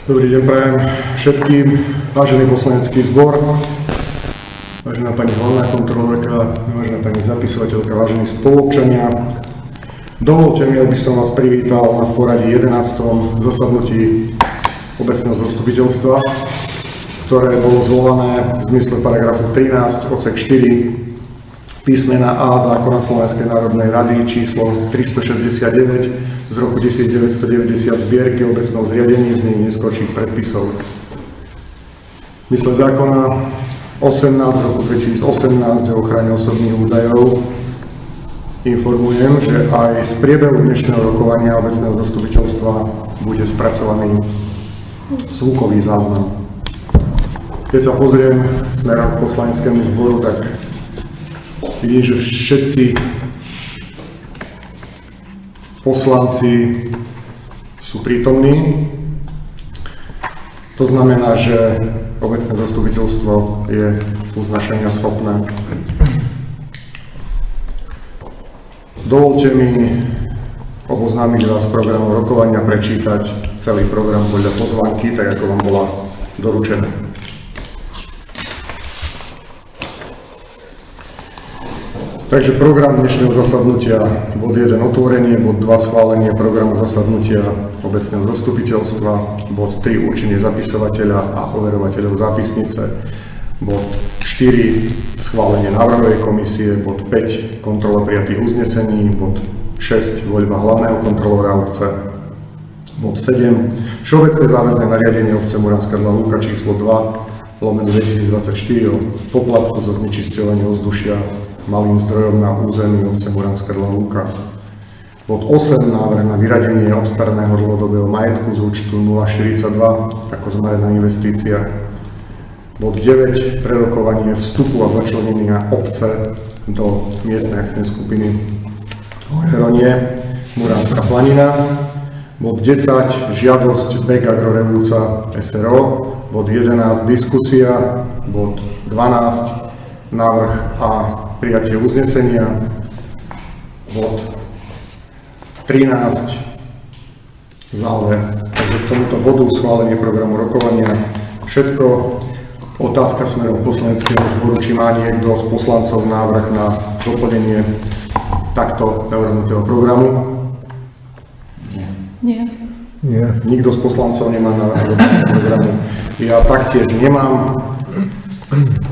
Dobrý deň prajem všetkým, vážený poslanecký zbor, vážená pani hlavná kontrolórka, vážená pani zapisovateľka, vážení spoluobčania. Dovoľte mi, aby som vás privítal na v poradí 11. zasadnutí obecného zastupiteľstva, ktoré bolo zvolané v zmysle paragrafu 13 odsek 4 písmena A zákona Slovenskej národnej rady číslo 369 z roku 1990 zbierky obecného zriadení v znení neskorších predpisov. V zmysle zákona 18 z roku 2018 o ochrane osobných údajov informujem, že aj z priebehu dnešného rokovania obecného zastupiteľstva bude spracovaný zvukový záznam. Keď sa pozriem smerom k poslaneckému zboru, tak vidím, že všetci poslanci sú prítomní. To znamená, že obecné zastupiteľstvo je uznášania schopné. Dovoľte mi oboznámiť vás s programom rokovania, prečítať celý program podľa pozvánky, tak ako vám bola doručená. Takže program dnešného zasadnutia, bod 1 otvorenie, bod 2 schválenie programu zasadnutia obecného zastupiteľstva, bod 3 určenie zapisovateľa a overovateľov zápisnice, bod 4 schválenie návrhovej komisie, bod 5 kontrola prijatých uznesení, bod 6 voľba hlavného kontrolóra obce, bod 7 všeobecné záväzné nariadenie obce Muranská Lúka číslo 2/2024 o poplatku za znečisťovanie ovzdušia malým zdrojom na území obce Muranská Lúka. Bod 8 návrh na vyradenie obstaraného dlhodobého majetku z účtu 042 ako zmerená investícia. Bod 9 prerokovanie vstupu a začlenenia obce do miestnej akčnej skupiny Heronie Muranská Planina. Bod 10 žiadosť BEG Agrorevúca SRO. Bod 11 diskusia. Bod 12 návrh a prijatie uznesenia, bod 13 záver. Takže k tomuto bodu schválenie programu rokovania všetko. Otázka smerom poslaneckého zboru, či má niekto z poslancov návrh na doplnenie takto navrhnutého programu? Nie. Nikto z poslancov nemá návrh na doplnenie programu. Ja taktiež nemám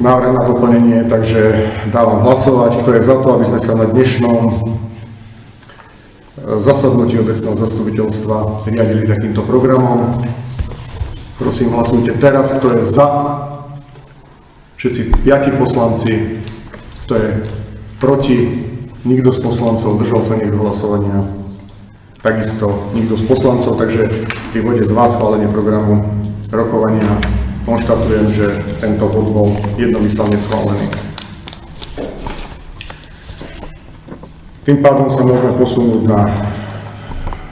návrh na doplnenie, takže dávam hlasovať. Kto je za to, aby sme sa na dnešnom zasadnutí obecného zastupiteľstva riadili takýmto programom? Prosím, hlasujte teraz. Kto je za? Všetci 5 poslanci. Kto je proti? Nikto z poslancov. Držal sa niekto hlasovania? Takisto nikto z poslancov. Takže pri bode 2 schválenie programu rokovania konštatujem, že tento bod bol jednomyselne schválený. Tým pádom sa môžeme posunúť na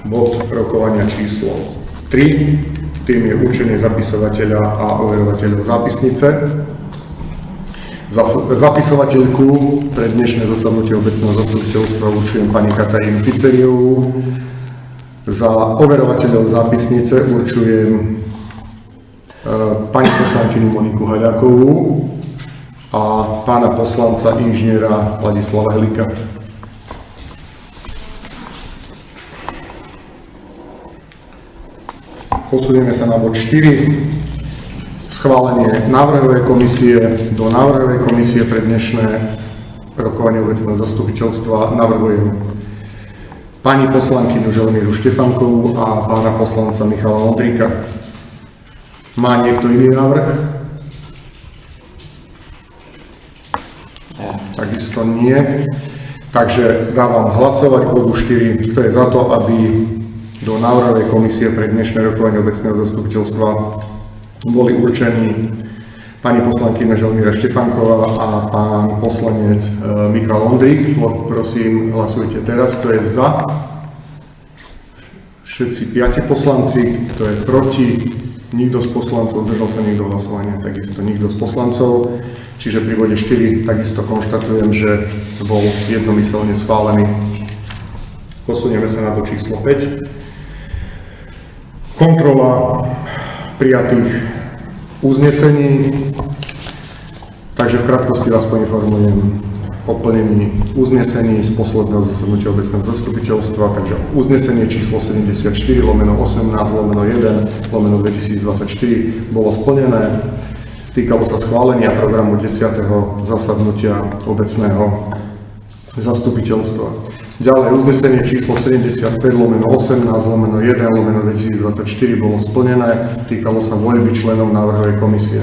bod rokovania číslo 3. Tým je určenie zapisovateľa a overovateľov zápisnice. Zapisovateľku pre dnešné zasadnutie obecného zastupiteľstva určujem pani Katarínu Ficeriovú. Za overovateľov zápisnice určujem pani poslankyňu Moniku Haľákovú a pána poslanca inžiniera Ladislava Helika. Posunieme sa na bod 4. Schválenie návrhovej komisie. Do návrhovej komisie pre dnešné rokovanie obecného zastupiteľstva navrhujem pani poslankyňu Želimíru Štefankovú a pána poslanca Michala Ondríka. Má niekto iný návrh? Takisto nie. Takže dávam hlasovať k bodu 4. Kto je za to, aby do návrhovej komisie pre dnešné rokovanie obecného zastupiteľstva boli určení pani poslankyňa Želimíra Štefanková a pán poslanec Michal Ondrík. Prosím, hlasujte teraz. Kto je za? Všetci 5 poslanci. Kto je proti? Nikto z poslancov, držal sa niekto hlasovania, takisto nikto z poslancov. Čiže pri bode 4 takisto konštatujem, že bol jednomyselne schválený. Posunieme sa na bod číslo 5. Kontrola prijatých uznesení. Takže v krátkosti vás poinformujem o plnení uznesení z posledného zasadnutia obecného zastupiteľstva. Takže uznesenie číslo 74/18/1/2024 bolo splnené. Týkalo sa schválenia programu 10. zasadnutia obecného zastupiteľstva. Ďalej uznesenie číslo 75/18/1/2024 bolo splnené. Týkalo sa voľby členov návrhovej komisie.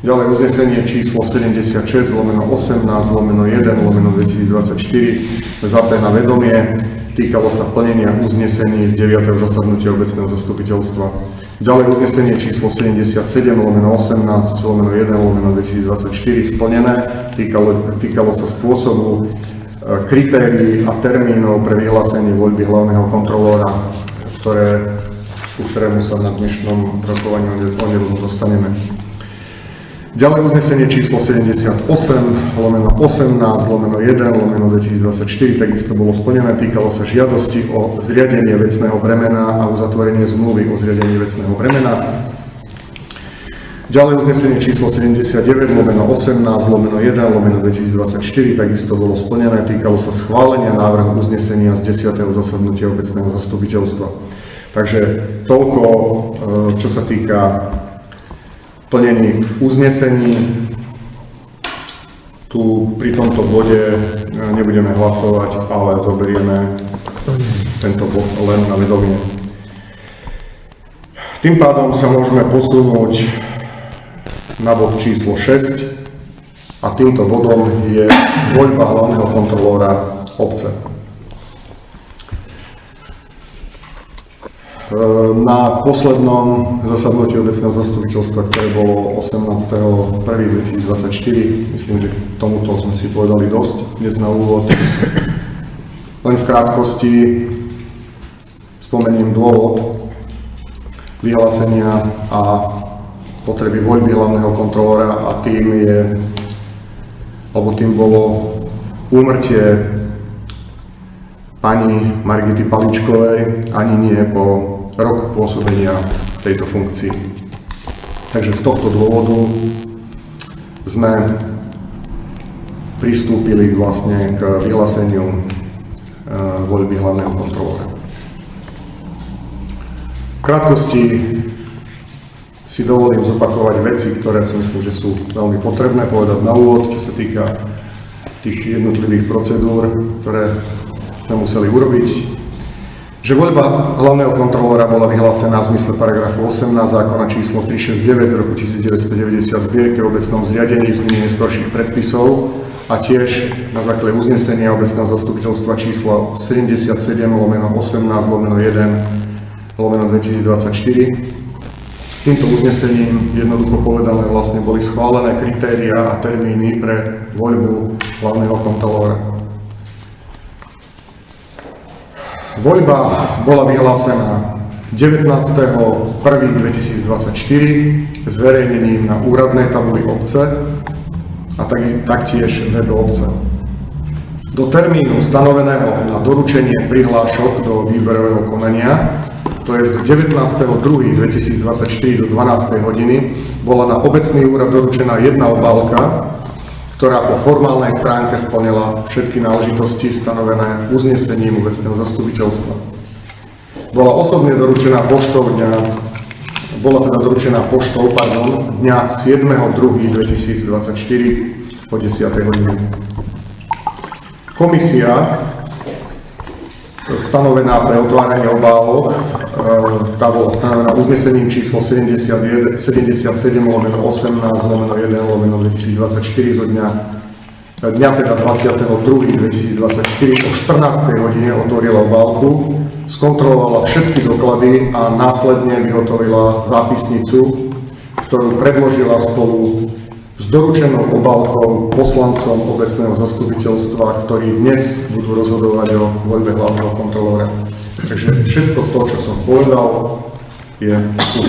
Ďalej uznesenie číslo 76/18/1/2024 vzaté na vedomie. Týkalo sa plnenia uznesení z 9. zasadnutia obecného zastupiteľstva. Ďalej uznesenie číslo 77/18/1/2024 splnené. Týkalo sa spôsobu, kritérií a termínov pre vyhlásenie voľby hlavného kontrolóra, ku ktorému sa na dnešnom rokovaní onedlho dostaneme. Ďalej uznesenie číslo 78/18/1/2024 takisto bolo splnené. Týkalo sa žiadosti o zriadenie vecného bremena a uzatvorenie zmluvy o zriadení vecného bremena. Ďalej uznesenie číslo 79/18/1/2024 takisto bolo splnené. Týkalo sa schválenia návrhu uznesenia z 10. zasadnutia obecného zastupiteľstva. Takže toľko, čo sa týka plnení uznesení. Tu pri tomto bode nebudeme hlasovať, ale zoberieme tento bod len na vedomie. Tým pádom sa môžeme posunúť na bod číslo 6 a týmto bodom je voľba hlavného kontrolóra obce. Na poslednom zasadnutí obecného zastupiteľstva, ktoré bolo 18.1.2024, myslím, že k tomuto sme si povedali dosť dnes na úvod. Len v krátkosti spomeniem dôvod vyhlásenia a potreby voľby hlavného kontrolóra a tým bolo úmrtie pani Margity Paličkovej, ani nie po roku pôsobenia v tejto funkcii. Takže z tohto dôvodu sme pristúpili vlastne k vyhláseniu voľby hlavného kontrolóra. V krátkosti si dovolím zopakovať veci, ktoré si myslím, že sú veľmi potrebné povedať na úvod, čo sa týka tých jednotlivých procedúr, ktoré sme museli urobiť. Že voľba hlavného kontrolóra bola vyhlásená v zmysle paragrafu 18 zákona číslo 369 z roku 1990 zbierke o obecnom zriadení v znení neskorších predpisov a tiež na základe uznesenia obecného zastupiteľstva číslo 77/18/1/2024. Týmto uznesením jednoducho povedané vlastne boli schválené kritériá a termíny pre voľbu hlavného kontrolóra. Voľba bola vyhlásená 19.1.2024 zverejnením na úradnej tabuli obce a taktiež webe obce. Do termínu stanoveného na doručenie prihlášok do výberového konania, to je do 19.2.2024 do 12. hodiny, bola na obecný úrad doručená jedna obálka, ktorá po formálnej stránke splnila všetky náležitosti stanovené uznesením obecného zastupiteľstva. Bola osobne doručená poštou dňa 7.2.2024 po 10. hodine. Komisia stanovená pre otváranie obálok, tá bola stanovená uznesením číslo 77/18/1/2024 zo dňa teda 20.2.2024 o 14. hodine otvorila obálku, skontrolovala všetky doklady a následne vyhotovila zápisnicu, ktorú predložila spolu s doručenou obálkou poslancom obecného zastupiteľstva, ktorí dnes budú rozhodovať o voľbe hlavného kontrolóra. Takže všetko to, čo som povedal, je tu.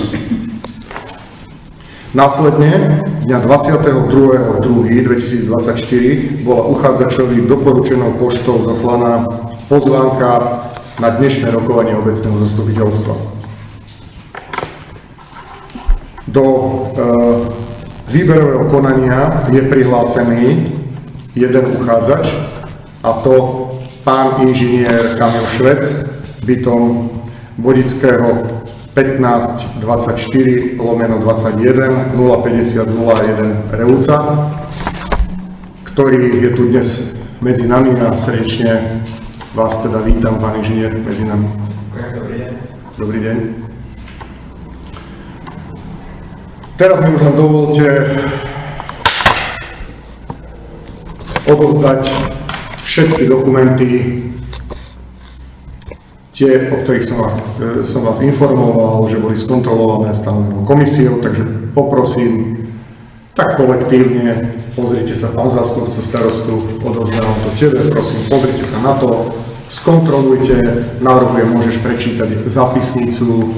Následne dňa 22.2.2024 bola uchádzačovi doporučenou poštou zaslaná pozvánka na dnešné rokovanie obecného zastupiteľstva. Do výberového konania je prihlásený jeden uchádzač, a to pán inžinier Kamil Švec, bytom Vodického 1524/21 05001 Revúca, ktorý je tu dnes medzi nami a srdečne vás teda vítam, pán inžinier, medzi nami. Dobrý deň. Dobrý deň. Teraz mi už len dovolte odozdať všetky dokumenty, tie, o ktorých som vás informoval, že boli skontrolované stanovenou komisiou, takže poprosím tak kolektívne, pozrite sa, pán zástupca starostu, odovzdávam to tebe, prosím, pozrite sa na to, skontrolujte, navrhujem, môžeš prečítať zapisnicu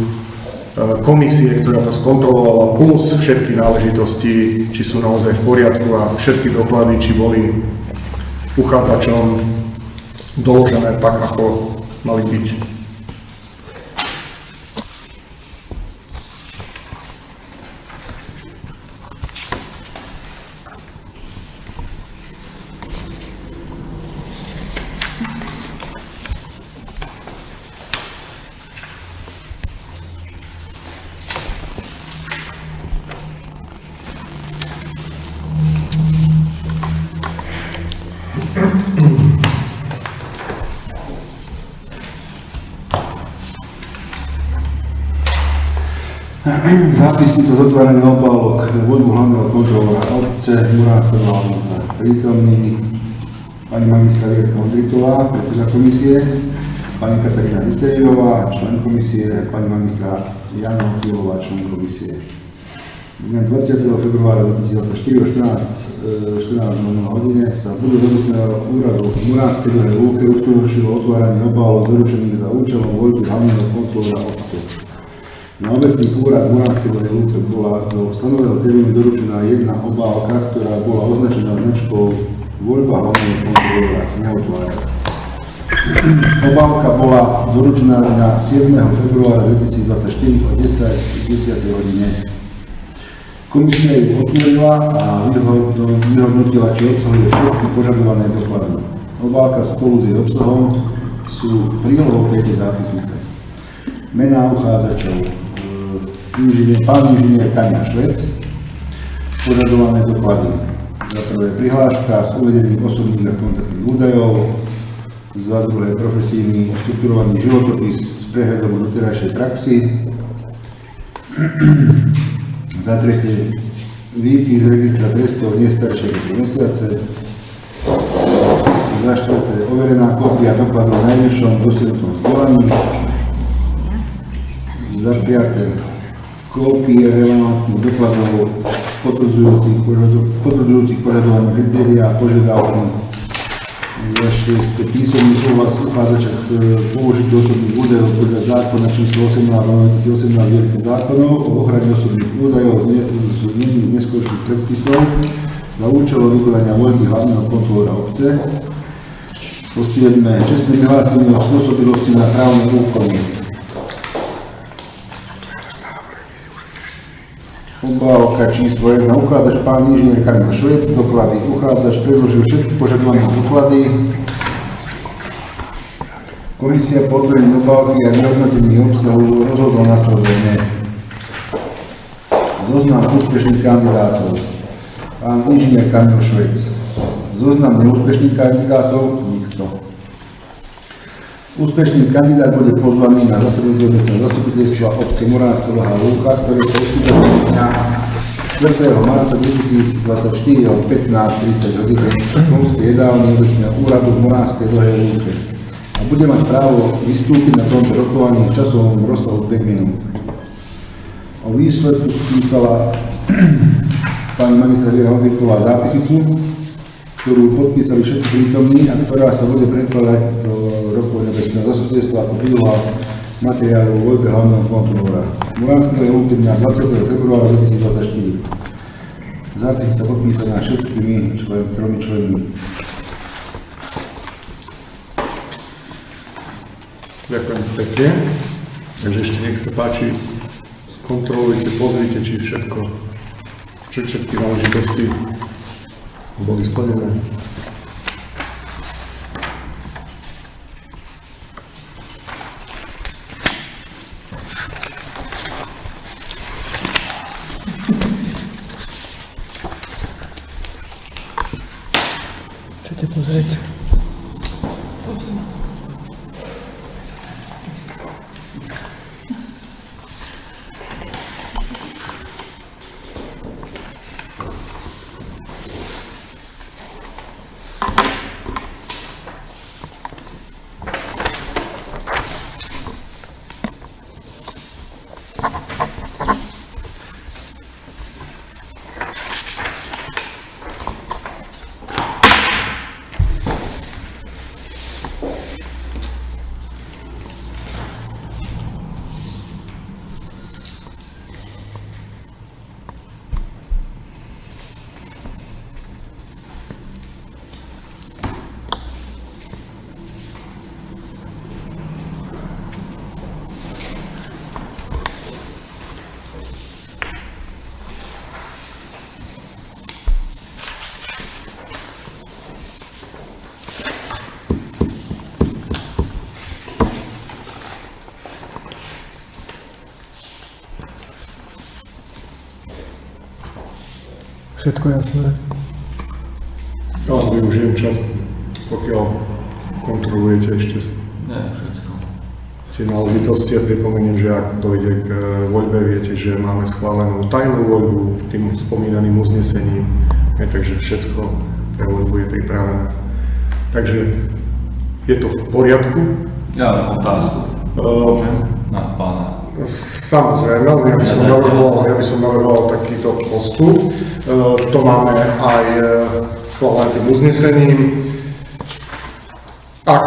komisie, ktorá to skontrolovala, plus všetky náležitosti, či sú naozaj v poriadku a všetky doklady, či boli uchádzačom doložené tak, ako mali byť. Zápisnica z otvárania obálok voľbu hlavného kontrolóra obce Muránska Dolná. Prítomný pani magistra Vierka Ondritová, predseda komisie, pani Katarína Niceriová, člen komisie, pani magistra Jana Fialová, člen komisie. Dňa 20. februára 2024 o 14:00 hodine sa budú obecného úradu v Muránskej Dolnej Lúke uskutočnilo otváranie obálok doručených za účelom voľby hlavného kontrolóra obce. Na obecný úrad Muránskej Dolnej Lúke bola do stanoveného termínu doručená jedna obálka, ktorá bola označená značkou voľba hlavného kontrolóra neotvárať. Obálka bola doručená na 7. februára 2024 o 10:00 hodine. Komisia ju otvorila a vyhodnotila, či obsahuje všetky požadované doklady. Obálka spolu s jej obsahom sú prílohou tejto zápisnice. Mená uchádzačov: pán inžinier Kamil Švec, požadované doklady. Za prvé prihláška s uvedením osobných a kontaktných údajov, za druhé profesijný štruktúrovaný životopis s prehľadom o doterajšej praxi, za tretie výpis z registra trestov nie staršie ako 3 mesiace, za štvrté overená kópia dokladov o najvyššom dosiahnutom vzdelaní, za piate kópie relevantných dokladov potvrdzujúcich požadované kritéria a požiadavky, za šieste písomný súhlas uchádzača k použitiu osobných údajov podľa zákona číslo 18/2018 Zbierky zákonov o ochrane osobných údajov z neskorších predpisov za účelom vykonania voľby hlavného kontrolóra obce. Po 7. čestné vyhlásenie o spôsobilosti na právne úkony. Obálka číslo 1. Uchádzač pán inžinier Kamil Švec, doklady. Uchádzač predložil všetky požadované doklady. Komisia po otvorení obálky a vyhodnotení obsahu rozhodla nasledovne. Zoznam úspešných kandidátov. Pán inžinier Kamil Švec. Zoznam neúspešných kandidátov. Nikto. Úspešný kandidát bude pozvaný na zasadnutie obecného zastupiteľstva obce Muránska Dolná Lúka, ktoré sa uskutoční dňa 4. marca 2024 od 15:30 hodín v školskej jedálni obecného úradu v Muránskej Dolnej Lúke a bude mať právo vystúpiť na tomto rokovaní v časovom rozsahu 5 minút. O výsledku spísala pani magistra Vierka Ondritová zápisnicu, ktorú podpísali všetci prítomní a ktorá sa bude predkladať do rokovania obecného zastupiteľstva ako príloha materiálu voľby hlavného kontrolóra. Muránskej Lúke dňa 20. februára 2024. Zápisnica podpísaná všetkými tromi členmi. Ďakujem pekne. Takže ešte nech sa páči kontrolujte, pozrite, či všetky náležitosti boli splnené. Chcete pozrieť? Všetko jasné. Ja využijem čas, pokiaľ kontrolujete ešte všetko. tie náležitosti a pripomeniem, že ak dojde k voľbe, viete, že máme schválenú tajnú voľbu tým spomínaným uznesením, takže všetko pre voľbu je pripravené. Takže je to v poriadku? Ja mám otázku. Môžem na pána. Samozrejme, ja by som navrhoval takýto postup. To máme aj schválené tým uznesením. Ak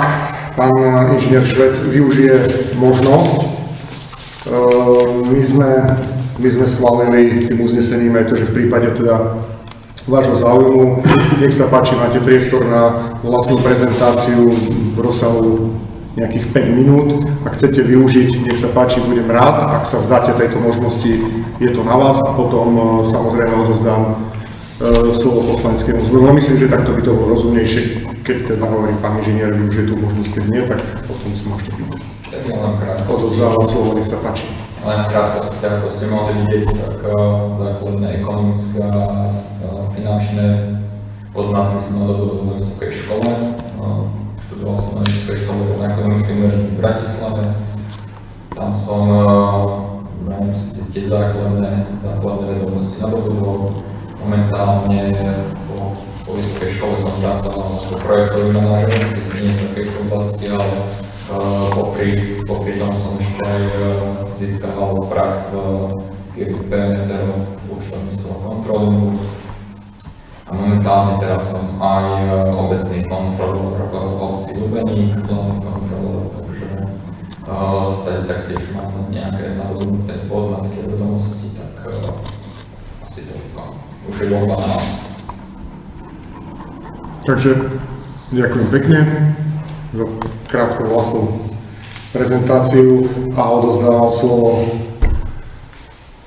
pán inžinier Švec využije možnosť, my sme schválili tým uznesením aj to, že v prípade teda vášho záujmu, nech sa páči, máte priestor na vlastnú prezentáciu v rozsahu nejakých 5 minút. Ak chcete využiť, nech sa páči, budem rád. Ak sa vzdáte tejto možnosti, je to na vás a potom samozrejme odozdám slovo poslaneckému zboru. No myslím, že takto by to bolo rozumnejšie, keď teda hovorí pán inžinier, využije tú možnosť, keď nie, tak potom sa môžete pýtať. Tak ja len krátko. Odozdávam slovo, nech sa páči. Len krátko, ako ste mohli vidieť, tak základné ekonomické a finančné poznatky som nadobudol na vysokej škole. Študoval som na vysokej škole na Ekonomickej univerzite v Bratislave. Tam som v rámci tie základné vedomosti nadobudol. Momentálne po vysokej škole som pracoval ako projektový manažer, nie v takej oblasti, ale popri tom som ešte aj získaval prax v PMSR, účtovníctvo a kontrolingu. A momentálne teraz som aj obecný kontrolór v obci Lubeník, hlavný kontrolór, takže stať taktiež mám nejaké nadobudnuté poznatky a vedomosti, tak asi toľko. Už je voľba na vás. Takže ďakujem pekne za krátku vlastnú prezentáciu a odozdávam slovo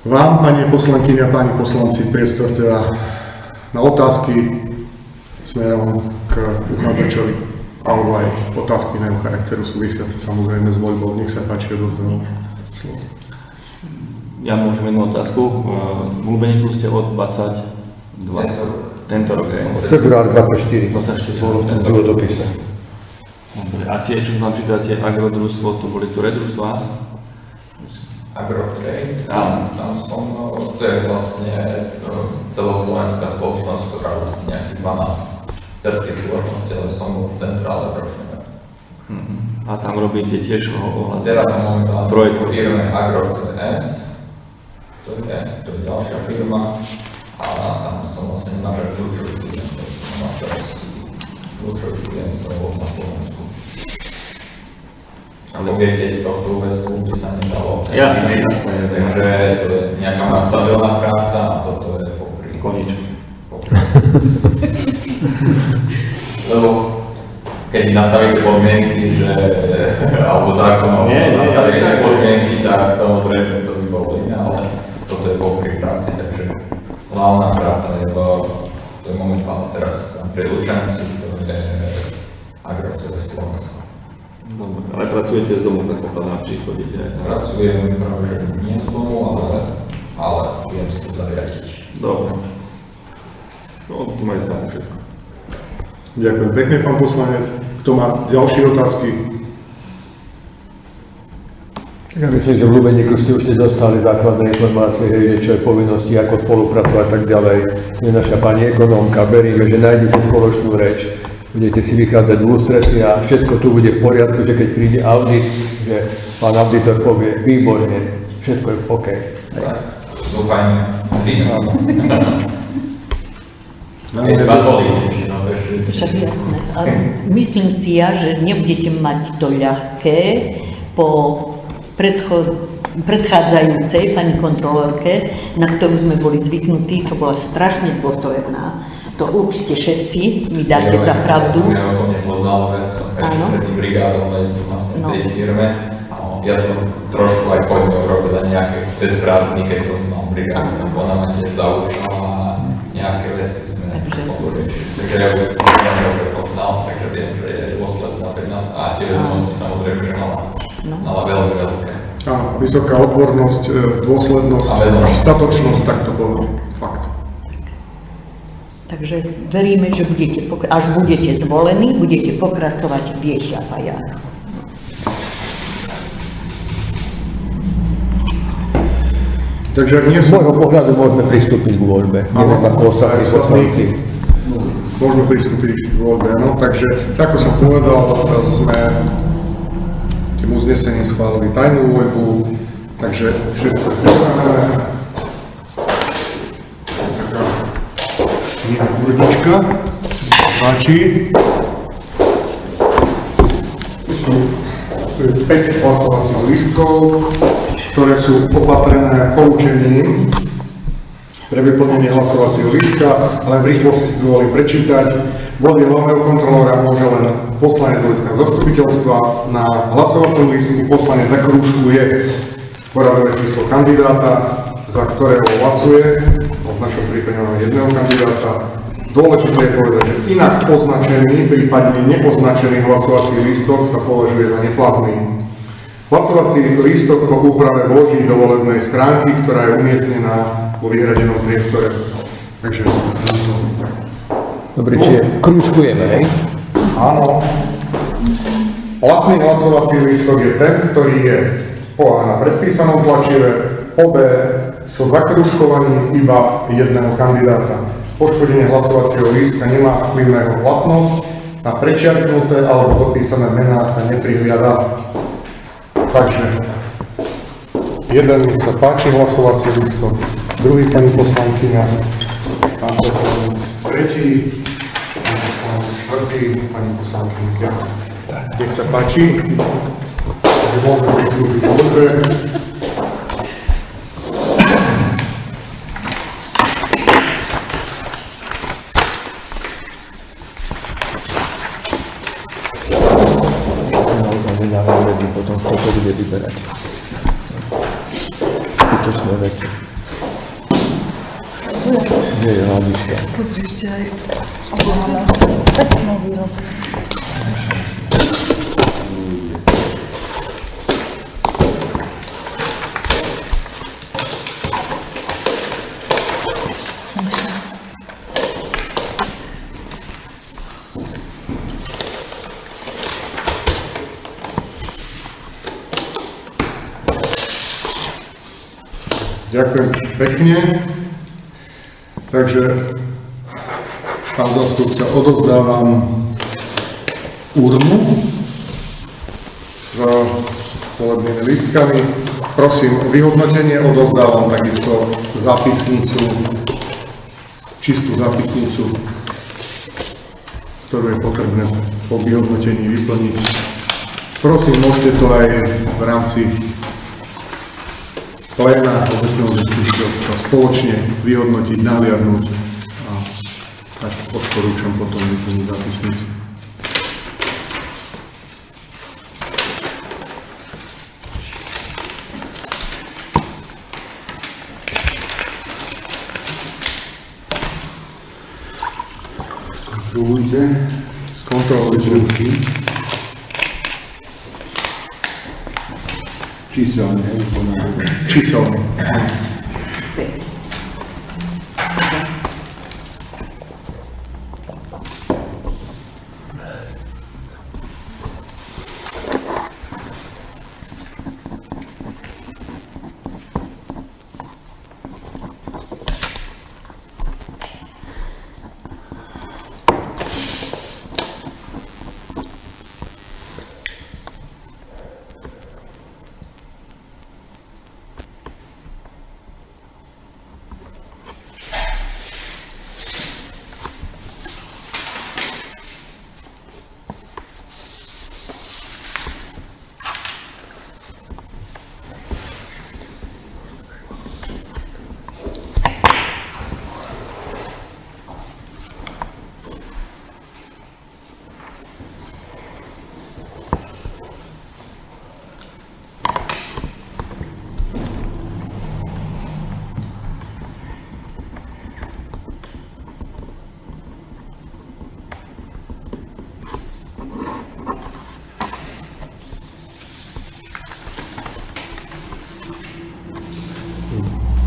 vám, pani poslankyne a páni poslanci, priestor teda na otázky smerom k uchádzačovi alebo aj otázky na charakteru súvisiace samozrejme s voľbou. Nech sa páči, odozdávam slovo. Ja môžem jednu otázku. V Lubeníku ste od 22. Tento rok je. Február 24. 24. V životopise. Dobre. A tie, čo nám čítate, agrodružstvo, to boli ktoré družstvá? Agrotrade, Áno. tam som, to je vlastne celoslovenská spoločnosť, ktorá vlastne nejakých 12 cerských spoločností, ale som v centrále ročne. A tam robíte tiež ohľadne Teraz som momentálne projektu. v firme AgroCS, to je ďalšia firma a tam som vlastne manažer kľúčových klientov, na starosti kľúčových klientov na Slovensku. Ale viete, z tohto úväzku by sa nedalo. Jasné. Takže to je nejaká má stabilná práca a toto je popri. Koničku. Lebo keď nastavíte podmienky, že alebo zákonom nastavíte podmienky, tak samozrejme to by bolo iné, ale pracujete z domu, predpokladám, či chodíte aj tam. Pracujem práve, že nie z domu, ale viem si to zariadiť. Dobre. No, tu majú stále všetko. Ďakujem pekne, pán poslanec. Kto má ďalšie otázky? Ja myslím, že v Lubeníku ste už nedostali základné informácie, že čo je povinnosti, ako spolupracovať a tak ďalej. Je naša pani ekonómka, veríme, že nájdete spoločnú reč, budete si vychádzať v ústrety a všetko tu bude v poriadku, že keď príde audit, že pán auditor povie, výborne, všetko je v OK. Tak, dúfajme. Máme Však jasné, ale myslím si ja, že nebudete mať to ľahké po predchádzajúcej pani kontrolórke, na ktorú sme boli zvyknutí, čo bola strašne dôstojná. To určite všetci mi dáte za pravdu. Ja som nepoznal, že som ešte pred tým brigádom vlastne v tej firme. Ja som trošku aj po ňou robil nejaké cez prázdny, keď som mal brigádu, tak ona ma tiež zaučala a nejaké veci sme hovorili. Takže ja už som dobre poznal, takže viem, že je dôsledná a tie vedomosti samozrejme, že mala veľmi veľké. Áno, vysoká odbornosť, dôslednosť, statočnosť, tak to bolo fakt. Takže veríme, že až budete zvolení, budete pokračovať v jej šľapajách. Takže ak nie Z sú... môjho pohľadu môžeme pristúpiť k voľbe, neviem ako ostatní poslanci. Môžeme pristúpiť k voľbe, no. Takže, ako som povedal, sme tým uznesením schválili tajnú voľbu, takže všetko je pripravené. Taká iná kurdička, páči. Tu je 5 hlasovacích lístkov, ktoré sú opatrené poučením pre vyplnenie hlasovacieho lístka, ale v rýchlosti si dovolím prečítať. Voľby hlavného kontrolóra môže len poslanec voľského zastupiteľstva. Na hlasovacom lístku poslanec zakrúžkuje poradové číslo kandidáta, za ktorého hlasuje. V našom prípade máme jedného kandidáta. Dôležité je povedať, že inak označený, prípadne neoznačený hlasovací lístok sa považuje za neplatný. Hlasovací lístok po úprave vloží do volebnej schránky, ktorá je umiestnená vo vyhradenom priestore. Takže Dobre, čiže krúžkujeme, hej? áno. Platný hlasovací lístok je ten, ktorý je po A na predpísanom tlačive, po B so zakrúžkovaním iba jedného kandidáta. Poškodenie hlasovacieho lístka nemá vplyv na jeho platnosť, na prečiarknuté alebo dopísané mená sa neprihliada. Takže jeden, nech sa páči hlasovací lístok, druhý pani poslankyňa, pán poslanec tretí, pán poslanec štvrtý, pani poslankyňa. Nech sa páči, že môžeme pristúpiť k voľbe. Potom kto to bude vyberať. Zbytočné veci. Nie je hľadiska. Pozri ešte aj obláda. Nový rok. Ďakujem pekne. Takže, pán zástupca, odovzdávam urnu s volebnými lístkami. Prosím o vyhodnotenie, odovzdávam takisto zápisnicu, čistú zápisnicu, ktorú je potrebné po vyhodnotení vyplniť. Prosím, môžete to aj v rámci pléna obecného zastupiteľstva spoločne vyhodnotiť, nahliadnúť a tak odporúčam potom vyplniť zápisnicu. Kontrolujte. Skontrolujte. Číselne, hej, Číselne.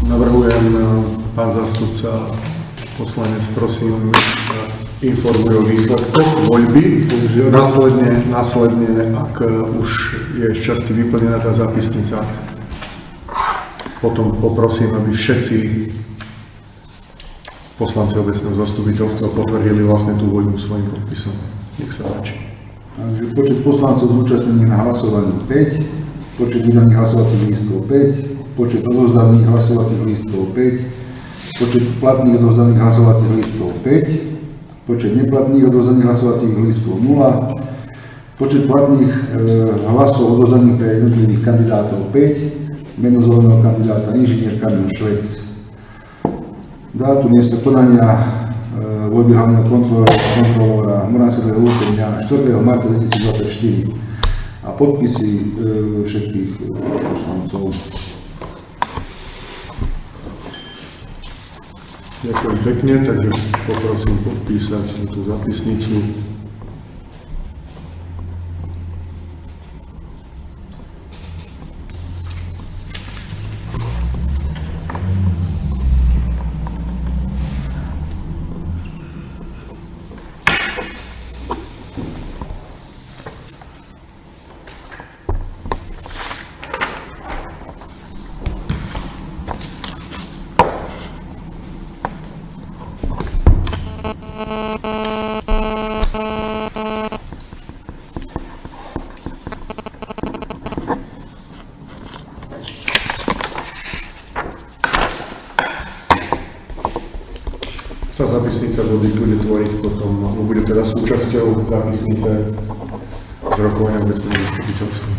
Navrhujem, pán zástupca, poslanec, prosím, informuje o výsledkoch voľby. Následne, ak už je z časti vyplnená tá zápisnica, potom poprosím, aby všetci poslanci obecného zastupiteľstva potvrdili vlastne tú voľbu svojím podpisom. Nech sa páči. Takže počet poslancov zúčastnených na hlasovaní 5, počet vydaných hlasovacích lístkov 5, počet odovzdaných hlasovacích lístkov 5, počet platných odovzdaných hlasovacích lístkov 5, počet neplatných odovzdaných hlasovacích lístkov 0, počet platných hlasov odovzdaných pre jednotlivých kandidátov 5, meno zvoleného kandidáta inžinier Kamil Švec. Dátum miesto konania voľby hlavného kontrolóra Moravského územia 4. marca 2024 a podpisy všetkých poslancov. Ďakujem pekne, takže poprosím podpísať tú zápisnicu. Tá zápisnica bude tvoriť potom, bude teda súčasťou zápisnice z rokovania obecného zastupiteľstva.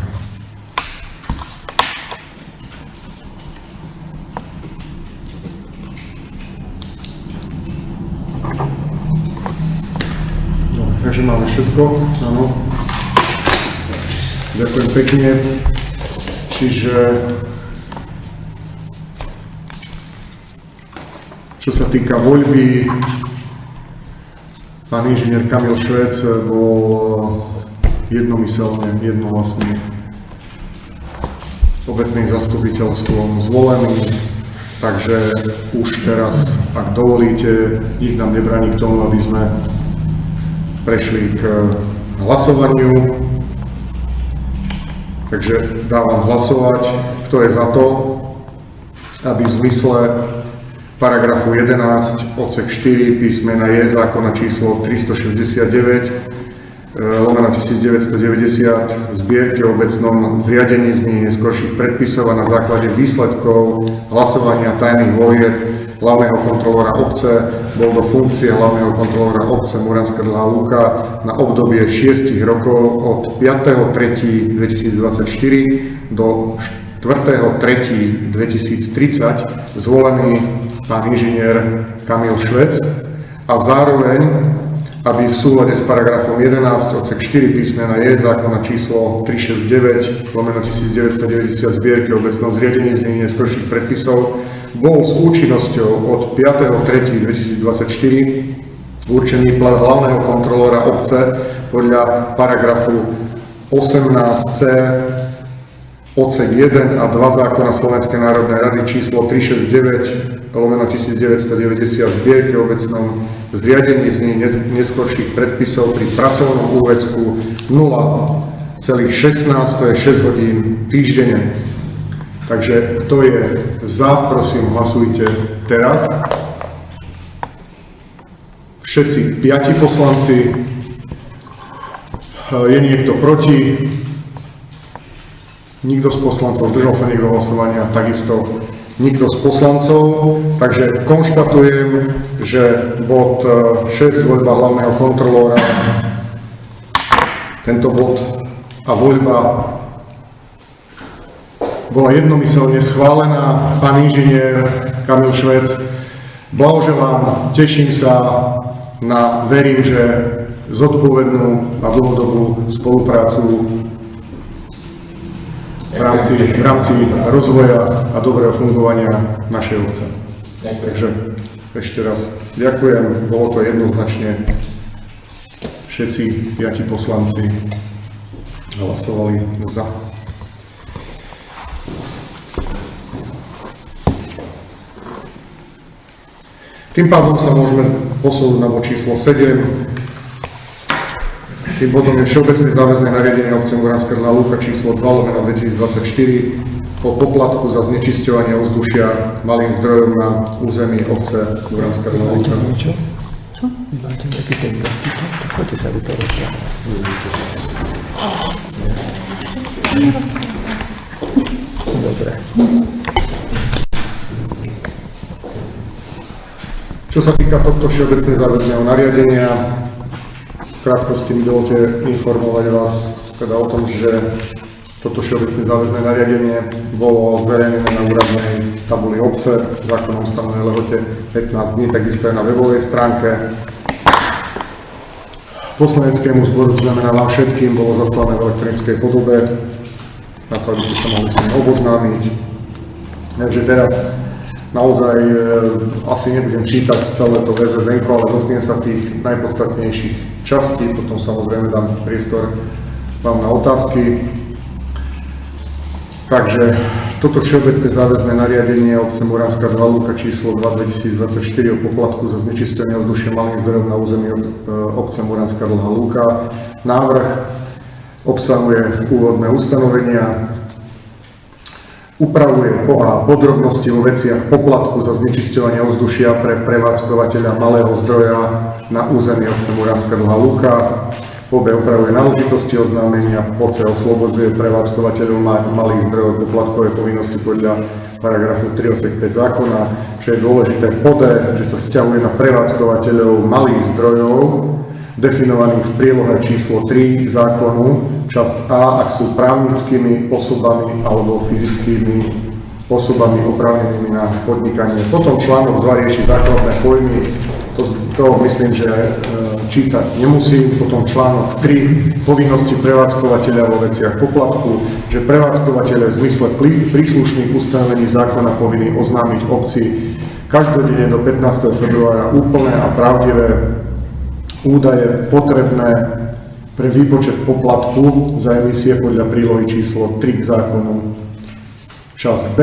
No, takže máme všetko, áno. Ďakujem pekne. Čiže čo sa týka voľby, pán inžinier Kamil Švec bol jednomyselne, jednohlasne obecným zastupiteľstvom zvolený, takže už teraz, ak dovolíte, nič nám nebráni k tomu, aby sme prešli k hlasovaniu. Takže dávam hlasovať, kto je za to, aby v zmysle paragrafu 11 odsek 4 písmena je zákona číslo 369/1990 zbierky o obecnom zriadení znení neskorších predpisov a na základe výsledkov hlasovania tajných volieb hlavného kontrolóra obce bol do funkcie hlavného kontrolóra obce Muránska Dlhá Lúka na obdobie 6 rokov od 5.3.2024 do 4.3.2030 zvolený pán inžinier Kamil Švec a zároveň, aby v súlade s paragrafom 11 odsek 4 písmena je zákona číslo 369/1990 zbierky o obecnom zriadení znení neskorších predpisov bol s účinnosťou od 5.3.2024 určený plat hlavného kontrolóra obce podľa paragrafu 18c odsek 1 a 2 zákona Slovenskej národnej rady číslo 369/1990 zbierke o obecnom zriadení z nich neskorších predpisov pri pracovnom úväzku 0,16, to je 6 hodín týždenne. Takže kto je za, prosím, hlasujte teraz. Všetci 5 poslanci. Je niekto proti? Nikto z poslancov, zdržal sa niekto hlasovania, takisto nikto z poslancov. Takže konštatujem, že bod 6, voľba hlavného kontrolóra, tento bod a voľba bola jednomyselne schválená. Pán inžinier Kamil Švec, blahoželám, teším sa na, verím, že zodpovednú a dlhodobú spoluprácu v rámci rozvoja a dobrého fungovania našej obce. Takže ešte raz ďakujem, bolo to jednoznačne, všetci 5 poslanci hlasovali za. Tým pádom sa môžeme posunúť na bod číslo 7. Tým bodom je Všeobecné záväzné nariadenie obce Muránska Dolná Lúka číslo 2/2024 o poplatku za znečisťovanie ovzdušia malým zdrojom na území obce Muránska Dolná Lúka. Čo? Vy máte nejaký ten vlastník? Tak poďte sa do toho rozprávať. Dobre. Čo sa týka tohto všeobecne záväzného nariadenia, v krátkosti mi dovolte informovať vás teda o tom, že toto všeobecne záväzné nariadenie bolo zverejnené na úradnej tabuli obce v zákonom stanovenej lehote 15 dní, takisto aj na webovej stránke. Poslaneckému zboru, to znamená vám všetkým, bolo zaslané v elektronickej podobe, na to, aby ste sa mohli s ním oboznámiť. Takže teraz naozaj asi nebudem čítať celé to VZN, ale dotknem sa tých najpodstatnejších častí, potom samozrejme dám priestor vám na otázky. Takže toto všeobecné záväzné nariadenie obce Muránska Dolná Lúka číslo 2/2024 o poplatku za znečisťovanie ovzdušia malým zdrojom na území obce Muránska Dolná Lúka. Návrh obsahuje úvodné ustanovenia, upravuje podrobnosti vo veciach poplatku za znečisťovanie ovzdušia pre prevádzkovateľa malého zdroja na území obce Muránska Dolná Lúka. Upravuje náležitosti oznámenia, poce oslobodzuje prevádzkovateľov malých zdrojov poplatkovej povinnosti podľa paragrafu 3 odsek 5 zákona, čo je dôležité že sa vzťahuje na prevádzkovateľov malých zdrojov, definovaných v prílohe číslo 3 zákonu, časť A, ak sú právnickými osobami alebo fyzickými osobami oprávnenými na podnikanie. Potom článok 2 rieši základné pojmy, to myslím, že čítať nemusím. Potom článok 3, povinnosti prevádzkovateľa vo veciach poplatku, že prevádzkovateľ v zmysle príslušných ustanovení zákona povinný oznámiť obci každodenne do 15. februára úplné a pravdivé údaje potrebné pre výpočet poplatku za emisie podľa prílohy číslo 3 k zákonu. Časť B,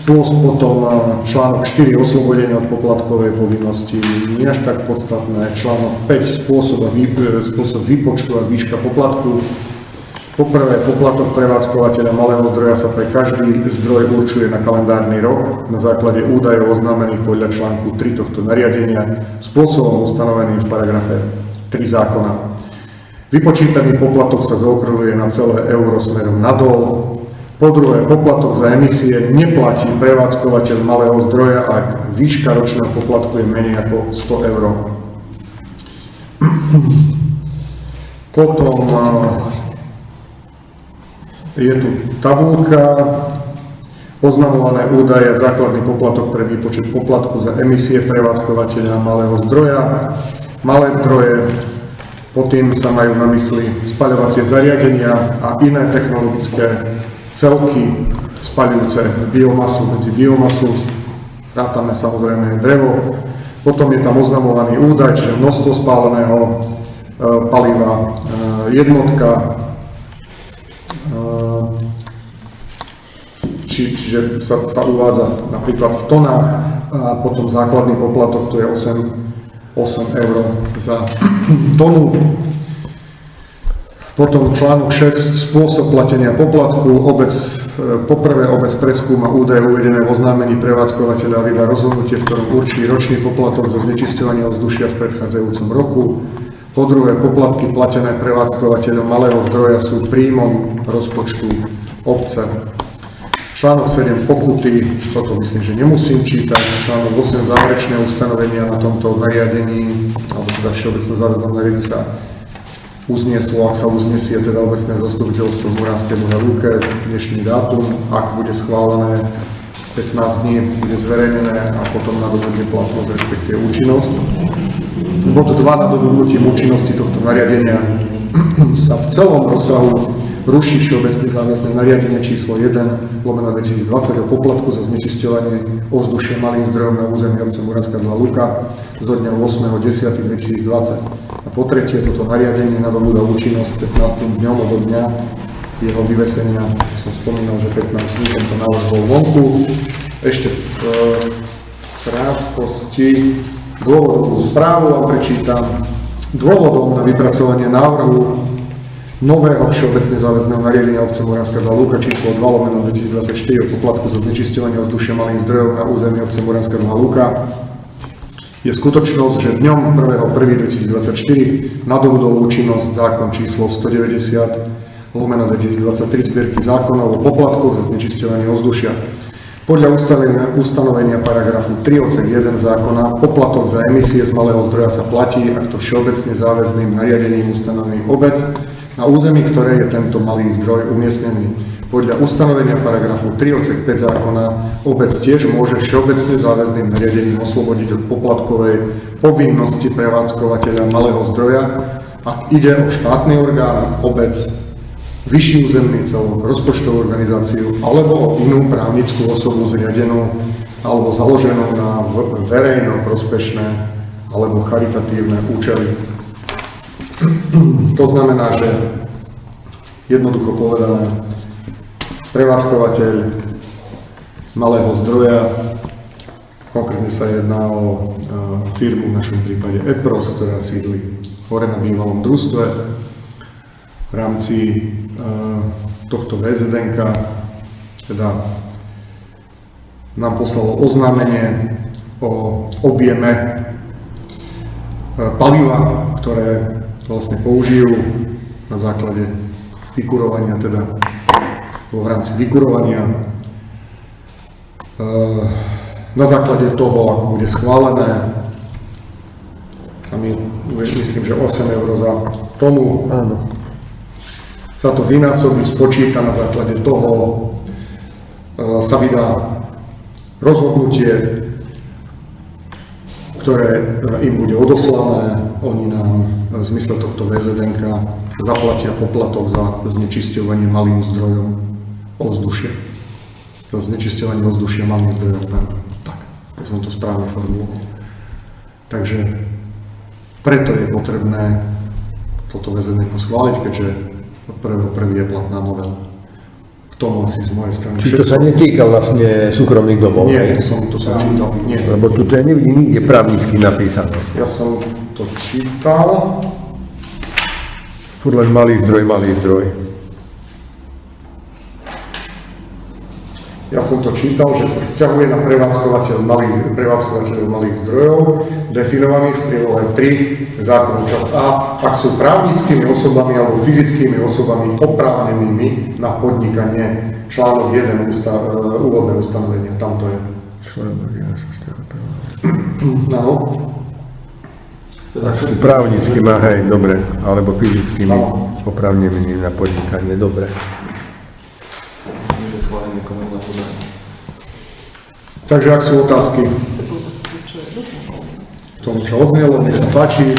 potom článok 4, oslobodenie od poplatkovej povinnosti, nie až tak podstatné. Článok 5, spôsob výpočtu a výška poplatku. Poprvé, poplatok prevádzkovateľa malého zdroja sa pre každý zdroj určuje na kalendárny rok na základe údajov oznámených podľa článku 3 tohto nariadenia spôsobom ustanoveným v paragrafe 3 zákona. Vypočítaný poplatok sa zaokrúhluje na celé euro smerom nadol. Po druhé, poplatok za emisie neplatí prevádzkovateľ malého zdroja, ak výška ročného poplatku je menej ako 100 eur. Potom je tu tabuľka, oznamované údaje, základný poplatok pre výpočet poplatku za emisie prevádzkovateľa malého zdroja. Malé zdroje, pod tým sa majú na mysli spaľovacie zariadenia a iné technologické celky spaľujúce biomasu, medzi biomasu rátame samozrejme drevo. Potom je tam oznamovaný údaj, čiže množstvo spáleného paliva, jednotka, čiže sa uvádza napríklad v tonách a potom základný poplatok to je 8 eur za tonu. Potom článok 6, spôsob platenia poplatku. Poprvé obec preskúma údaje uvedené v oznámení prevádzkovateľa a vydá rozhodnutie, v ktorom určí ročný poplatok za znečisťovanie ovzdušia v predchádzajúcom roku. Po druhé, poplatky platené prevádzkovateľom malého zdroja sú príjmom rozpočtu obce. Článok 7, pokuty, toto myslím, že nemusím čítať. Článok 8, záverečné ustanovenia na tomto nariadení, alebo teda všeobecné záväznom nariadení sa uznieslo, ak sa uznesie teda obecné zastupiteľstvo v Muránskej Dlhej Lúke, dnešný dátum, ak bude schválené 15 dní, bude zverejnené a potom nadobudne platnosť, respektíve účinnosť. Bod 2, nadobudnutím účinnosti tohto nariadenia sa v celom rozsahu ruší všeobecné záväzné nariadenie číslo 1/2020 o poplatku za znečisťovanie ovzdušia malým zdrojom na území obce Muránska Dlhá Lúka zo dňa 8.10.2020. A po tretie, toto nariadenie nadobúda účinnosť 15. dňom od dňa jeho vyvesenia. Som spomínal, že 15 dní tento návrh bol vonku. Ešte v krátkosti dôvodovú správu vám prečítam. Dôvodom na vypracovanie návrhu nového všeobecne záväzného nariadenia obce Muránska Dlhá Lúka číslo 2/2024 o poplatku za znečisťovanie ovzdušia malým zdrojom na území obce Muránska Dlhá Lúka je skutočnosť, že dňom 1.1.2024 nadobudol účinnosť zákon číslo 190/2023 zbierky zákonov o poplatkoch za znečisťovanie ovzdušia. Podľa ustanovenia paragrafu 3 odsek 1 zákona poplatok za emisie z malého zdroja sa platí, ak to všeobecne záväzným nariadením ustanovený obec, na území ktorej je tento malý zdroj umiestnený. Podľa ustanovenia paragrafu 3 odsek 5 zákona obec tiež môže všeobecne záväzným nariadením oslobodiť od poplatkovej povinnosti prevádzkovateľa malého zdroja, ak ide o štátny orgán, obec, vyšší územný celok, rozpočtovú organizáciu alebo o inú právnickú osobu zriadenú alebo založenú na verejno-prospešné alebo charitatívne účely. To znamená, že jednoducho povedané, prevádzkovateľ malého zdroja, konkrétne sa jedná o firmu v našom prípade EPROS, ktorá sídli hore na bývalom družstve. V rámci tohto VZDNK teda nám poslalo oznámenie o objeme paliva, ktoré vlastne použijú na základe vykurovania, teda v rámci vykurovania. Na základe toho, ako bude schválené, a my myslím, že 8 eur za tonu, sa to vynásobí, spočíta, na základe toho sa vydá rozhodnutie, ktoré im bude odoslané. Oni nám v zmysle tohto VZDNK zaplatia poplatok za znečisťovanie malým zdrojom ovzdušia. Za znečisťovanie ovzdušia malým zdrojom. Tak, som to správne formuloval. Takže preto je potrebné toto VZDNK schváliť, keďže od 1.1. je platná novela. K tomu asi z mojej strany. Čiže to sa netýka vlastne súkromných domov? Nie, to som čítal. Nie. Lebo tu ja nevidím nikde právnicky napísané. Ja som to čítal. Furt len malý zdroj. Ja som to čítal, že sa vzťahuje na prevádzkovateľov malých zdrojov, definovaných v prílohe 3 zákonu časť A, ak sú právnickými osobami alebo fyzickými osobami oprávnenými na podnikanie. Článok 1 úvodné ustanovenie, tam to je. Áno. Právnickými, hej, dobre, alebo fyzickými oprávnenými na podnikanie, dobre. Takže ak sú otázky k tomu, čo odznelo, nech sa páči.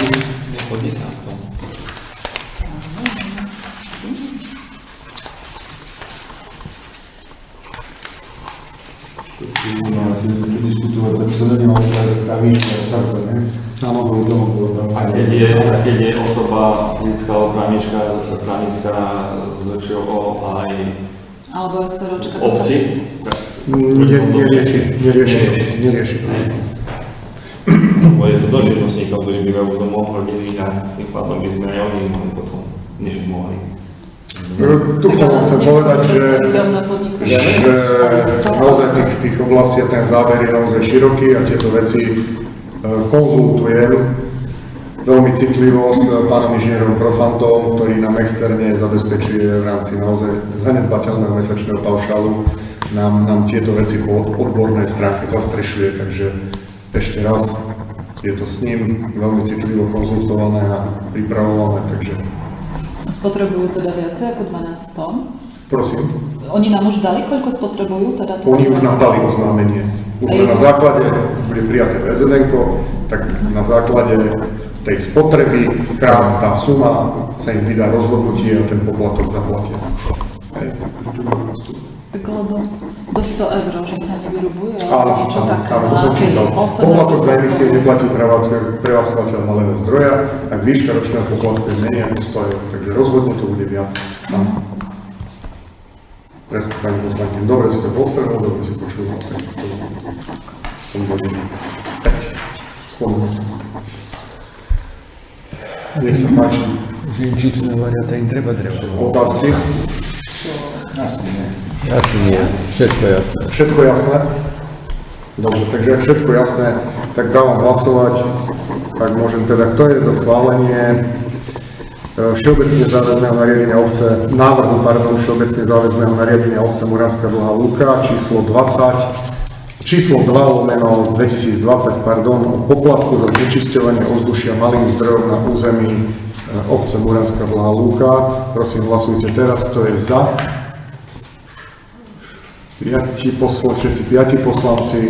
A keď je osoba fyzická alebo právnická z ČO aj Alebo SROčka? Obci? Nerieši. Lebo je to do živnostníkov, ktorí bývajú v domoch, rodiny a tým pádom by sme aj oni mohli potom, než by mohli. Tu chcem povedať, že naozaj tých oblastí a ten záber je naozaj široký a tieto veci konzultujem veľmi citlivo s pánom inžinierom Profantom, ktorý nám externe zabezpečuje v rámci naozaj zanedbateľného mesačného paušálu, nám tieto veci po odbornej stránke zastrešuje, takže ešte raz je to s ním veľmi citlivo konzultované a pripravované, takže... Spotrebujú teda viacej ako 12 tón? Prosím. Oni nám už dali, koľko spotrebujú? Teda Oni už nám dali oznámenie. Už na základe, bude prijaté VZN-ko, tak na základe tej spotreby, krát tá suma, sa im vydá rozhodnutie a ten poplatok zaplatia. Tak lebo do 100 €, že sa nevyrubuje, Áno, niečo také. to som čítal. Poplatok za emisie neplatí prevádzkovateľ malého zdroja, ak výška ročného poplatku je menej ako 100 €, takže rozhodne to bude viac. Presne, pani poslankyň, dobre si to postrehol, dobre si počúval. V tom bode 5. Spomínam. Nech sa páči. Že im čípsne varianta im treba dreva. Otázky? Asi nie. Všetko jasné. Všetko jasné? Dobre, takže ak všetko jasné, tak dávam hlasovať. Tak môžem teda, kto je za schválenie všeobecne záväzného nariadenia obce, návrhu, všeobecne záväzného nariadenia obce Muránska Dlhá Lúka, číslo 2/2020, o poplatku za znečisťovanie ovzdušia malým zdrojom na území obce Muránska Dlhá Lúka. Prosím, hlasujte teraz, kto je za. 5 poslanci.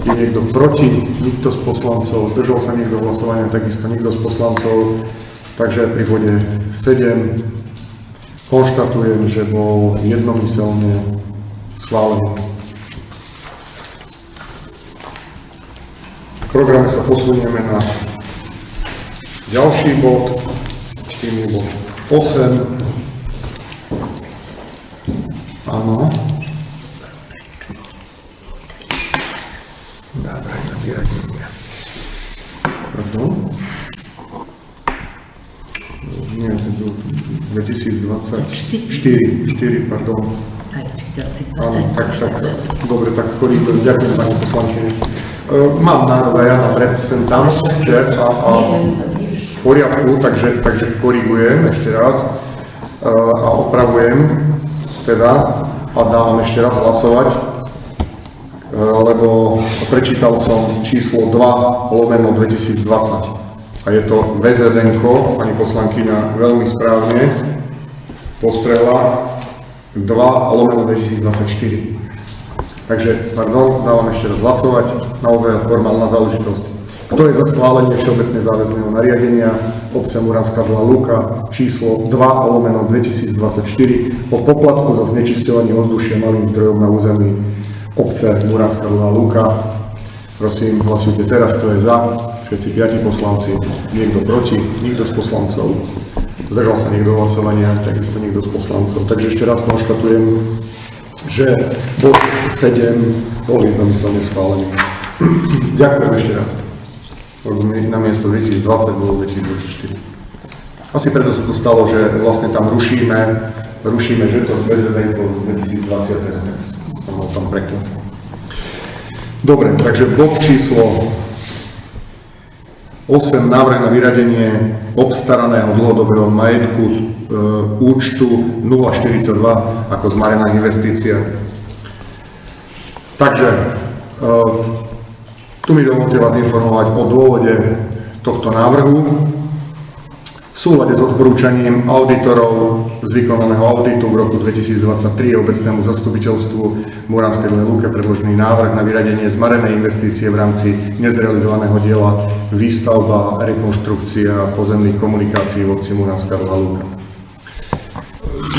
Je niekto proti? Nikto z poslancov. Zdržal sa niekto hlasovania? Takisto nikto z poslancov. Takže pri bode 7 konštatujem, že bol jednomyselne schválený. V programe sa posunieme na ďalší bod, tým je bod 8. Áno. Návrh na vyradenie. Pardon? Nie, to je 2024, pardon. Áno, tak, dobre, tak korigujem, ďakujem pani poslankyne. Mám nárok aj ja na reprezentant, že a v poriadku, takže korigujem ešte raz a opravujem teda a dávam ešte raz hlasovať, lebo prečítal som číslo 2/2020 a je to VZN-ko, pani poslankyňa veľmi správne postrehla 2/2024. Takže, pardon, dávam ešte raz hlasovať, naozaj formálna záležitosť. Kto je za schválenie všeobecne záväzného nariadenia obce Muránska Dlhá Lúka číslo 2/2024 o poplatku za znečisťovanie ovzdušia malým zdrojom na území obce Muránska Dlhá Lúka? Prosím, hlasujte teraz, kto je za. Všetci 5 poslanci, niekto proti, nikto z poslancov. Zdržal sa niekto hlasovania, takisto nikto z poslancov. Takže ešte raz konštatujem, že bod 7 bol jednomyselne schválený. Ďakujem ešte raz. Na miesto 2020 bolo 2024. Asi preto sa to stalo, že vlastne tam rušíme, že to VZN do 2020 dnes. Tam preklad. Dobre, takže bod číslo 8, návrh na vyradenie obstaraného dlhodobého majetku z účtu 042 ako zmarená investícia. Takže tu mi dovolte vás informovať o dôvode tohto návrhu. V súlade s odporúčaním auditorov z vykonaného auditu v roku 2023 obecnému zastupiteľstvu Muránskej Dlhej Lúke predložený návrh na vyradenie zmarenej investície v rámci nezrealizovaného diela výstavba, rekonštrukcia pozemných komunikácií v obci Muránska Dlhá Lúka.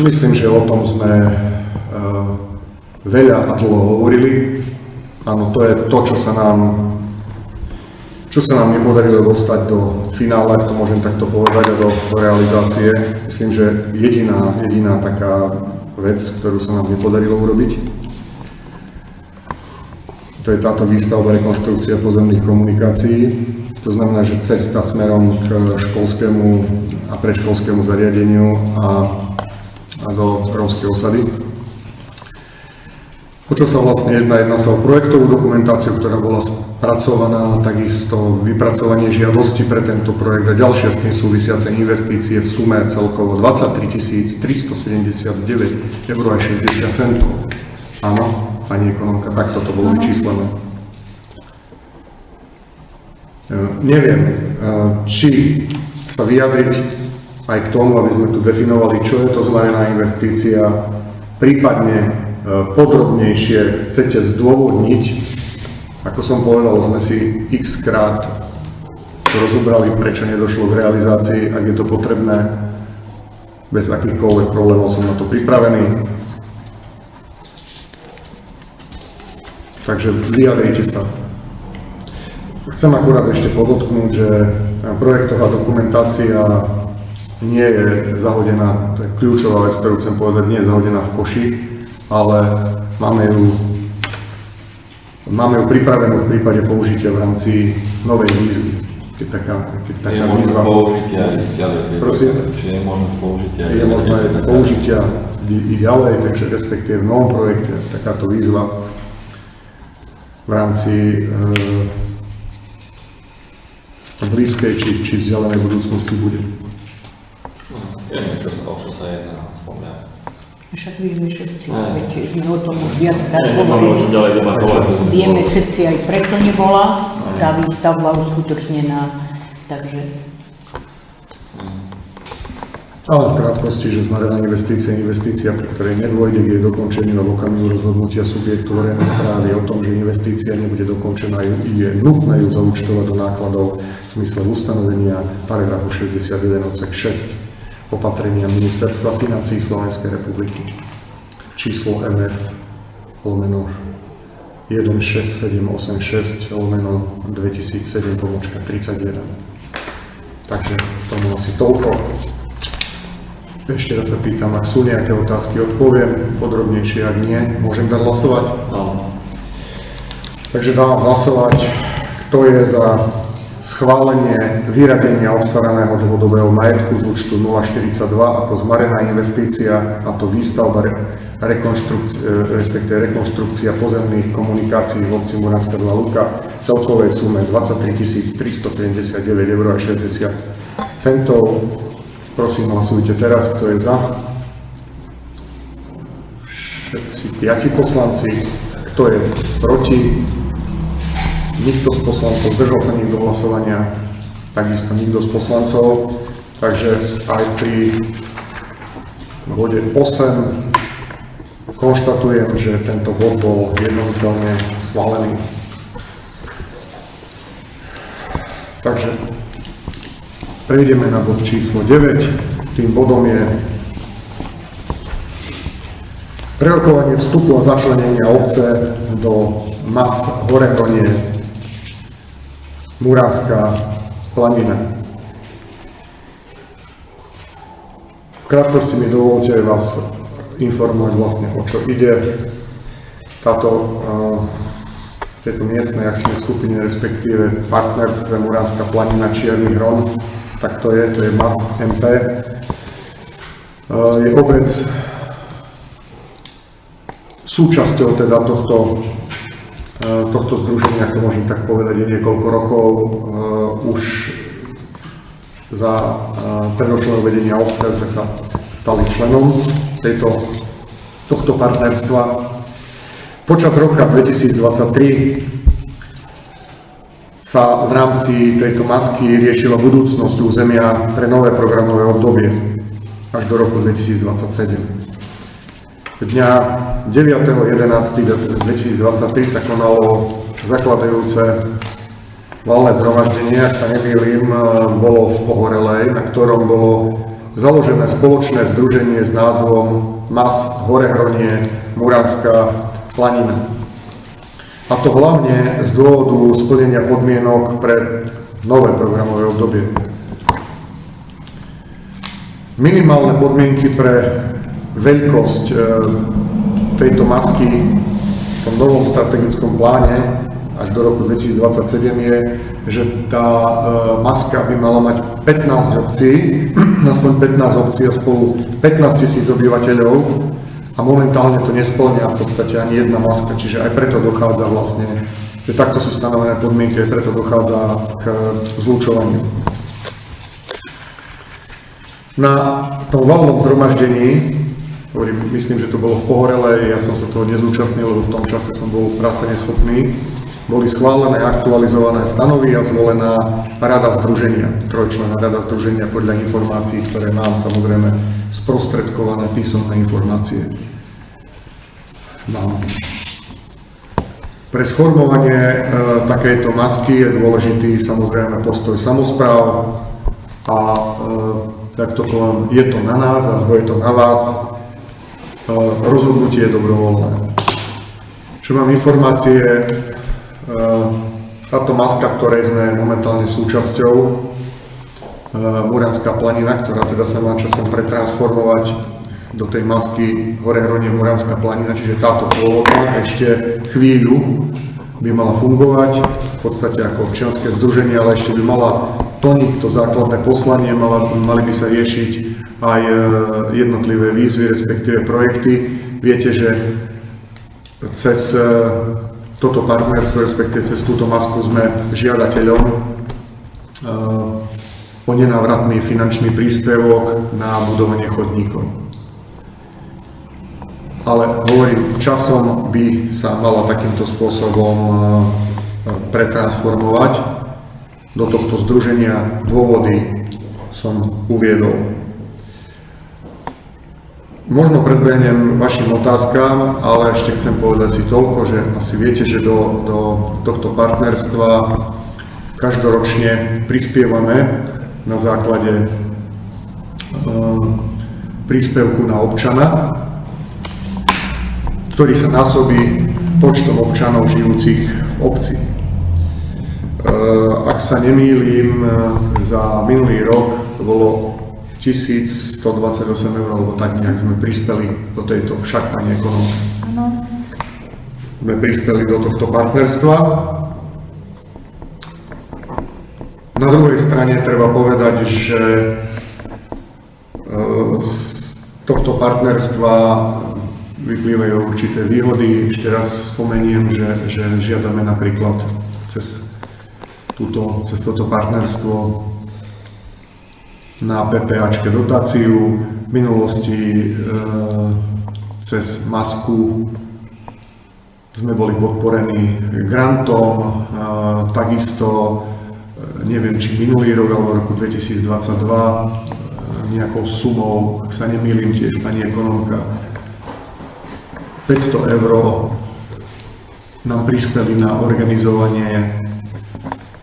Myslím, že o tom sme veľa a dlho hovorili. Áno, to je to, čo sa nám nepodarilo dostať do finále, ak to môžem takto povedať, a do realizácie. Myslím, že jediná taká vec, ktorú sa nám nepodarilo urobiť. To je táto výstavba rekonštrukcia pozemných komunikácií. To znamená, že cesta smerom k školskému a predškolskému zariadeniu a do rómskej osady. O čo sa vlastne jedná? Jedná sa o projektovú dokumentáciu, ktorá bola spracovaná, takisto vypracovanie žiadosti pre tento projekt a ďalšie s tým súvisiace investície v sume celkovo 23 379,60 eur. Áno, pani ekonomka, takto to bolo vyčíslené. Neviem, či sa vyjadriť aj k tomu, aby sme tu definovali, čo je to zmarená investícia, prípadne podrobnejšie chcete zdôvodniť. Ako som povedal, sme si x krát rozobrali, prečo nedošlo k realizácii. Ak je to potrebné, bez akýchkoľvek problémov som na to pripravený. Takže vyjadrite sa. Chcem akurát ešte podotknúť, že projektová dokumentácia nie je zahodená, to je kľúčová vec, ktorú chcem povedať, nie je zahodená v koši, ale máme ju pripravenú v prípade použitia v rámci novej výzvy. Keď taká výzva... použitia aj ďalej. Prosím? Čiže je možnosť použitia aj ďalej. Je možné použitia i ďalej, takže respektíve v novom projekte takáto výzva v rámci blízkej či vzdialenej budúcnosti bude. Vieme, čo sa jedná, spomňa. Však vieme všetci, viete, sme o tom už viackrát hovorili. Vieme všetci aj prečo nebola tá výstavba uskutočnená, takže... Ale v krátkosti, že zmarená investícia, pri ktorej nedôjde k jej dokončeniu a okamihu rozhodnutia subjektu verejnej správy o tom, že investícia nebude dokončená, je nutné ju zaúčtovať do nákladov v smysle ustanovenia paragrafu 61 odsek 6 opatrenia Ministerstva financií Slovenskej republiky. Číslo MF lomeno 16786 lomeno 2007 pomočka 31. Takže tomu asi toľko. Ešte raz sa pýtam, ak sú nejaké otázky, odpoviem podrobnejšie, ak nie, môžem dať hlasovať? No. Takže dávam hlasovať, kto je za schválenie vyradenia obstaraného dlhodobého majetku z účtu 042 ako zmarená investícia, a to výstavba, rekonštrukcia pozemných komunikácií v obci Muránska Dolná Lúka v celkovej sume 23 379,60 eur. Prosím, hlasujte teraz, kto je za. Všetci 5 poslanci, kto je proti. Nikto z poslancov, zdržal sa niekto hlasovania, takisto nikto z poslancov, takže aj pri bode 8 konštatujem, že tento bod bol jednomyselne schválený. Takže prejdeme na bod číslo 9, tým bodom je prerokovanie vstupu a začlenenia obce do MAS Horehronie Muránska Planina. V krátkosti mi dovolte vás informovať vlastne, o čo ide. Tieto miestnej akčnej skupine, respektíve partnerstve Muránska Planina Čierny Hron, tak to je MAS MP. Je obec súčasťou teda tohto združenia, ako môžem tak povedať, je niekoľko rokov. Už za predošlého vedenia obce sme sa stali členom tohto partnerstva. Počas roka 2023 sa v rámci tejto masky riešila budúcnosť územia pre nové programové obdobie až do roku 2027. Dňa 9.11.2023 sa konalo zakladajúce valné zhromaždenie, ak sa nemýlim, bolo v Pohorelej, na ktorom bolo založené spoločné združenie s názvom MAS Horehronie Muránska Planina. A to hlavne z dôvodu splnenia podmienok pre nové programové obdobie. Minimálne podmienky pre veľkosť tejto masky v tom novom strategickom pláne až do roku 2027 je, že tá maska by mala mať 15 obcí, aspoň 15 obcí a spolu 15 000 obyvateľov a momentálne to nespĺňa v podstate ani jedna maska, čiže aj preto dochádza vlastne, že takto sú stanovené podmienky, aj preto dochádza k zlučovaniu. Na tom valnom zhromaždení, myslím, že to bolo v Pohorele, ja som sa toho nezúčastnil, lebo v tom čase som bol práce neschopný, boli schválené aktualizované stanovy a zvolená rada združenia, trojčlenná rada združenia podľa informácií, ktoré mám samozrejme sprostredkované písomné informácie. Mám. Pre sformovanie takejto masky je dôležitý samozrejme postoj samospráv a tak to poviem, je to na nás, alebo je to na vás, rozhodnutie je dobrovoľné. Čo mám informácie, táto maska, ktorej sme momentálne súčasťou, Muranská planina, ktorá teda sa má časom pretransformovať do tej masky Hore Hronie Muranská planina, čiže táto pôvodná ešte chvíľu by mala fungovať, v podstate ako občianske združenie, ale ešte by mala plniť to základné poslanie, mali by sa riešiť aj jednotlivé výzvy, respektíve projekty. Viete, že cez toto partnerstvo, respektíve cez túto masku sme žiadateľom o nenávratný finančný príspevok na budovanie chodníkov. Ale hovorím, časom by sa mala takýmto spôsobom pretransformovať do tohto združenia. Dôvody som uviedol. Možno predbehnem vašim otázkam, ale ešte chcem povedať si toľko, že asi viete, že do tohto partnerstva každoročne prispievame na základe príspevku na občana, ktorý sa násobí počtom občanov žijúcich v obci. Ak sa nemýlim, za minulý rok to bolo 1128 eur, alebo tak nejak sme prispeli do tejto, však pani ekonomka. Sme prispeli do tohto partnerstva. Na druhej strane treba povedať, že z tohto partnerstva vyplývajú určité výhody. Ešte raz spomeniem, že žiadame napríklad cez toto partnerstvo na PPAčke dotáciu. V minulosti cez masku sme boli podporení grantom, takisto neviem, či minulý rok alebo v roku 2022 nejakou sumou, ak sa nemýlim, tiež pani ekonomka, 500 eur nám prispeli na organizovanie,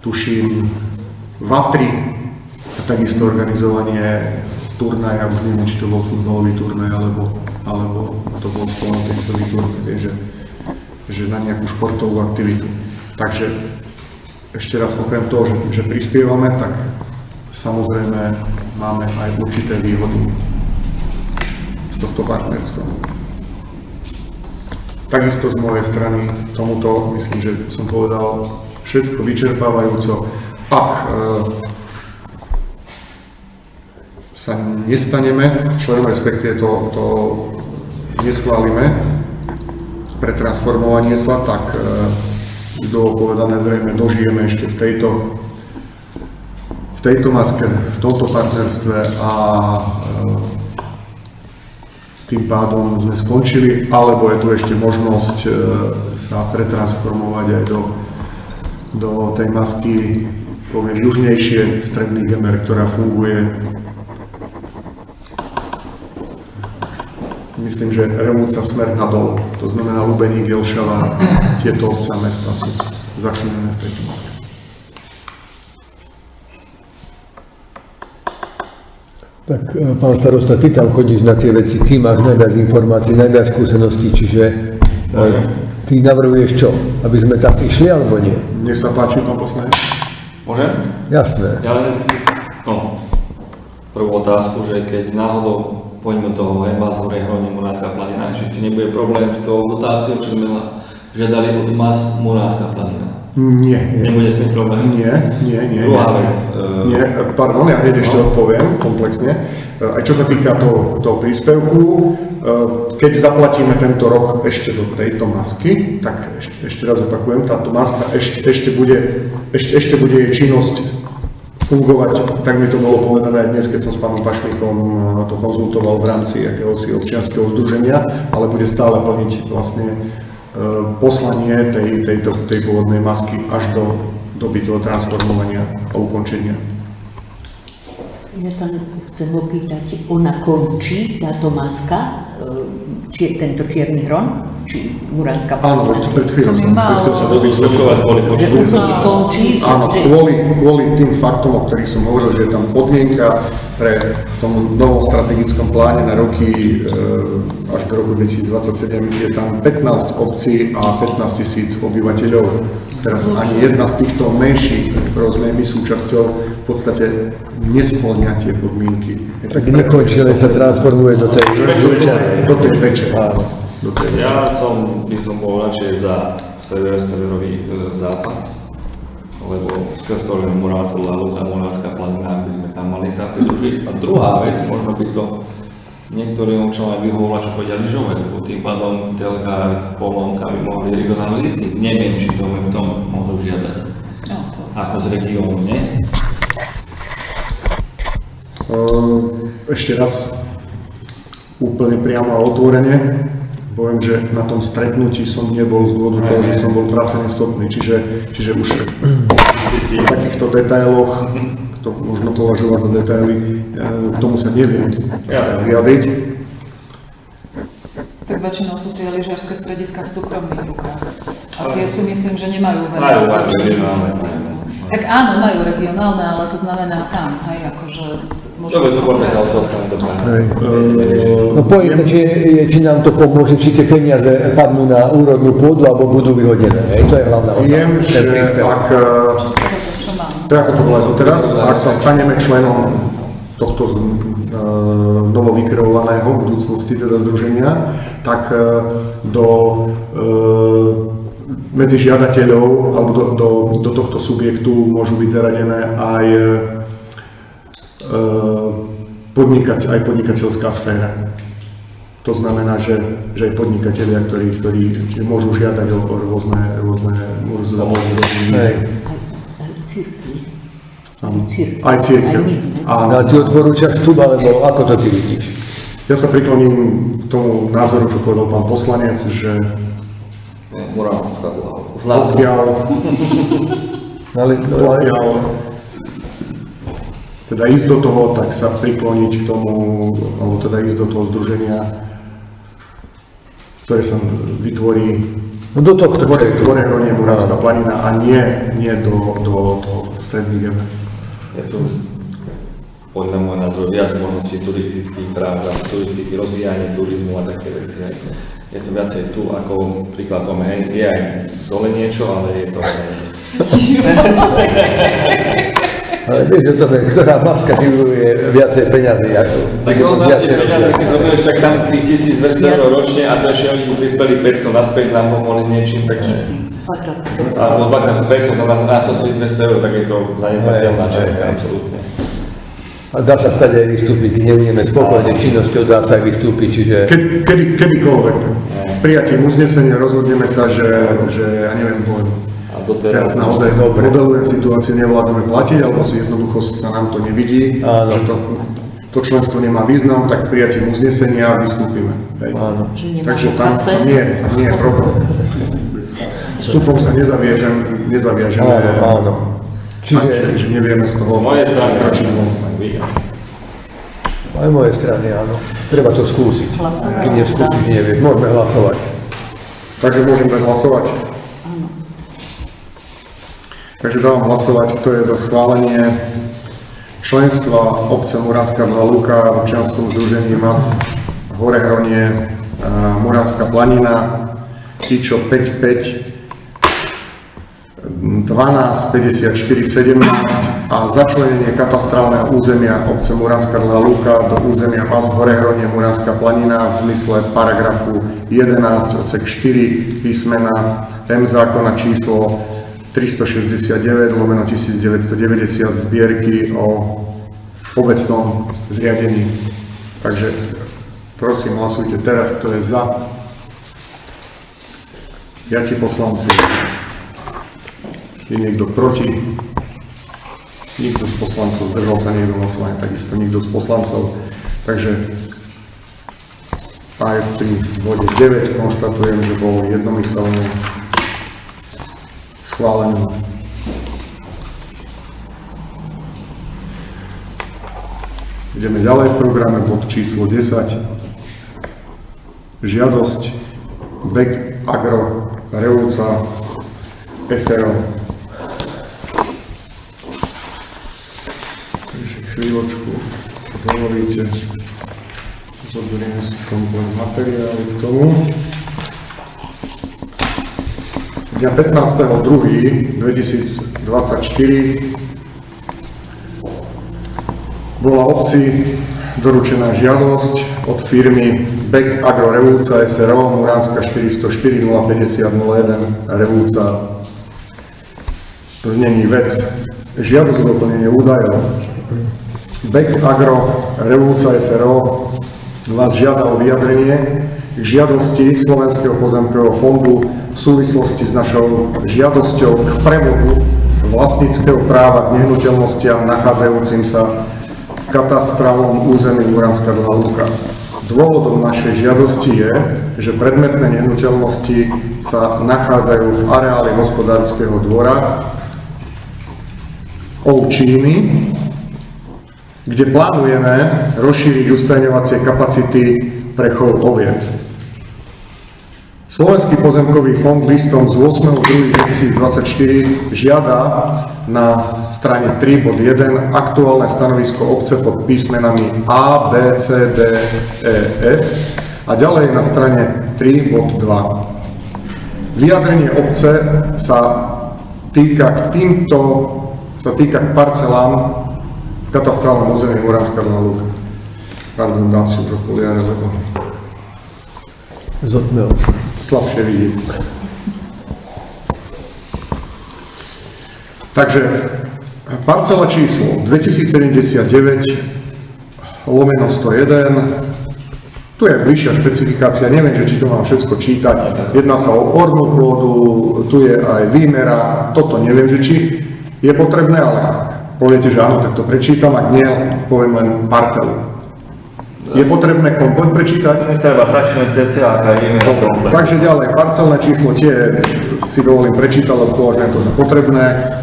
tuším, vatry a takisto organizovanie turnaja, už neviem, či to bol futbalový turnaj, alebo to bol stolnotenisový turnaj, že na nejakú športovú aktivitu. Takže ešte raz okrem toho, že prispievame, tak samozrejme máme aj určité výhody z tohto partnerstva. Takisto z mojej strany tomuto myslím, že som povedal všetko vyčerpávajúco. Ak sa nestaneme členom, respektíve to neschválime, pretransformovanie sa, tak bolo povedané, zrejme dožijeme ešte v tejto maske, v tomto partnerstve a tým pádom sme skončili, alebo je tu ešte možnosť sa pretransformovať aj do tej masky, poviem, južnejšie, Stredný Gemer, ktorá funguje. Myslím, že Revúca smer nadol, to znamená Lubeník, Jelšava, tieto obce a mesta sú začlenené v tejto maske. Tak, pán starosta, ty tam chodíš na tie veci, ty máš najviac informácií, najviac skúseností, čiže ty navrhuješ čo? Aby sme tam išli, alebo nie? Nech sa páči, pán poslanec. Môžem? Jasné. Ja len, prvú otázku, že keď náhodou poďme do toho MAS Hore Hronie Muránska Planina, že či nebude problém s tou dotáciou, čo sme žiadali od MAS Muránska Planina. Nie. Nebude s tým problém? Nie. Druhá vec. Nie, pardon, ja hneď ešte odpoviem komplexne. Aj čo sa týka toho príspevku, keď zaplatíme tento rok ešte do tejto masky, tak ešte raz opakujem, táto maska ešte bude jej činnosť fungovať, tak mi to bolo povedané aj dnes, keď som s pánom Pašníkom to konzultoval v rámci akéhosi občianskeho združenia, ale bude stále plniť vlastne poslanie tej pôvodnej masky až do doby toho transformovania a ukončenia. Ja sa chcem opýtať, ona končí, táto maska, tento čierny hron, či Muránska Áno, Planina? pred chvíľou sa to vysvetľovať. Áno, kvôli tým faktom, o ktorých som hovoril, že je tam podmienka pre tom novom strategickom pláne na roky až do roku 2027, je tam 15 obcí a 15 000 obyvateľov. Teraz ani jedna z týchto menších, ktorou sme my súčasťou, v podstate nespĺňa tie podmienky. Tak nekončí, len sa transformuje do tej väčšej. Ja by som bol radšej za severový západ, lebo skrz to len Muránska Lehota, Muránska Planina, aby sme tam mali sa pridružiť. A druhá vec, možno by to niektorým občanom aj vyhovovalo, čo chodia lyžovať, lebo tým pádom Telka, Polonka by mohli regionálny listník. Neviem, či to môžu žiadať. Ako z regiónu, nie? Ešte raz úplne priamo a otvorene poviem, že na tom stretnutí som nebol z dôvodu toho, že som bol práce neschopný, čiže už v takýchto detailoch, to možno považovať za detaily, k tomu sa neviem vyjadriť. Tak väčšinou sú tie lyžiarske strediska v súkromných rukách. A tie si myslím, že nemajú veľa. Majú regionálne. Tak áno, majú regionálne, ale to znamená tam, hej, akože... Čo by to bolo taká otázka na dobre? No pointa, či nám to pomôže, či tie peniaze padnú na úrodnú pôdu, alebo budú vyhodené, hej, to je hlavná otázka. Viem, že tak ako to bolo aj doteraz, ak sa staneme členom tohto novovykreovaného v budúcnosti teda združenia, tak medzi žiadateľov alebo do tohto subjektu môžu byť zaradené aj podnikateľská sféra. To znamená, že aj podnikatelia, ktorí môžu žiadať o rôzne aj cirkev. A ty odporúčaš vstup, alebo ako to ty vidíš? Ja sa prikloním k tomu názoru, čo povedal pán poslanec, že pokiaľ teda ísť do toho, tak sa prikloniť k tomu, alebo teda ísť do toho združenia, ktoré sa vytvorí do tohto Hore Hronie Muránska Planina a nie do stredných Geber. Je tu podľa môj názor viac možností turistických prác a turistiky, rozvíjanie turizmu a také veci. Je to viacej tu, ako príklad máme, je aj dole niečo, ale je to aj... Ale vieš, že to je, ktorá maska vyvruje viacej peňazí, ako... Tak ono za tie peňazí, keď zoberieš, tak tam tých 1200 € ročne a to ešte oni prispeli 500 naspäť, nám pomohli niečím, tak... Alebo 2x500, no na 1200 €, tak je to zanedbateľná čiastka, absolútne. A dá sa stať aj vystúpiť, keď nebudeme spokojne činnosťou, dá sa aj vystúpiť, čiže... Kedykoľvek. Prijatím uznesenia rozhodneme sa, že ja neviem, teraz naozaj modelujem situáciu, nevládzame platiť, alebo si jednoducho sa nám to nevidí, že to členstvo nemá význam, tak prijatím uznesenia vystúpime. Takže tam nie je problém. Vstupom sa nezaviažeme. Čiže nevieme z toho kračiť von. Aj moje strany, áno. Treba to skúsiť. Keď neskúsiš, nevieš. Môžeme hlasovať. Takže môžeme hlasovať. Takže dávam hlasovať, kto je za schválenie členstva obce Muránska Lehota v občianskom združení MAS Hore Hronie Muránska Planina, tí, čo 5-5 125417 a začlenenie katastrálneho územia obce Muránska Dlhá Lúka do územia Pas Horehronie Muránska Planina v zmysle paragrafu 11 odsek 4 písmena M zákona číslo 369/1990 zbierky o obecnom zriadení. Takže prosím, hlasujte teraz, kto je za. 5 poslanci. Je niekto proti? Nikto z poslancov, zdržal sa niekto hlasovania, takisto nikto z poslancov. Takže aj pri bode 9 konštatujem, že bolo jednomyselne schválené. Ideme ďalej v programe, bod číslo 10. Žiadosť Bek Agro Revúca SRO. Takže chvíľočku, dovolíte, zoberiem si komplet materiály k tomu. Dňa 15.2.2024 bola obci doručená žiadosť od firmy Bek Agro Revúca SRO Muránska 404 050 01 Revúca. Znení vec. Žiadosť o doplnenie údajov. Bek Agro Revúca SRO vás žiada o vyjadrenie k žiadosti Slovenského pozemkového fondu v súvislosti s našou žiadosťou k prevodu vlastníckeho práva k nehnuteľnostiam nachádzajúcim sa v katastrálnom území Muránska Dlhá Lúka. Dôvodom našej žiadosti je, že predmetné nehnuteľnosti sa nachádzajú v areáli hospodárskeho dvora Ovčíny, kde plánujeme rozšíriť ustajňovacie kapacity pre chov oviec. Slovenský pozemkový fond listom z 8.2.2024 žiada na strane 3 bod 1 aktuálne stanovisko obce pod písmenami A, B, C, D, E, F a ďalej na strane 3 bod 2. Vyjadrenie obce sa týka k parcelám v katastrálnom území Muránska Dlhá Lúka. Pardon, dám si už okuliare, lebo Zotmel. slabšie vidím. Takže parcela číslo 2079/101. Tu je bližšia špecifikácia, neviem, že či to mám všetko čítať. Jedná sa o ornú pôdu, tu je aj výmera, toto neviem, že či je potrebné, ale poviete, že áno, tak to prečítam, ak nie, poviem len parcelu. Je potrebné komplet prečítať? Netreba začnúť cca, aká je komplet. Takže ďalej, parcelné číslo tie si dovolím prečítať, lebo považujem to za potrebné.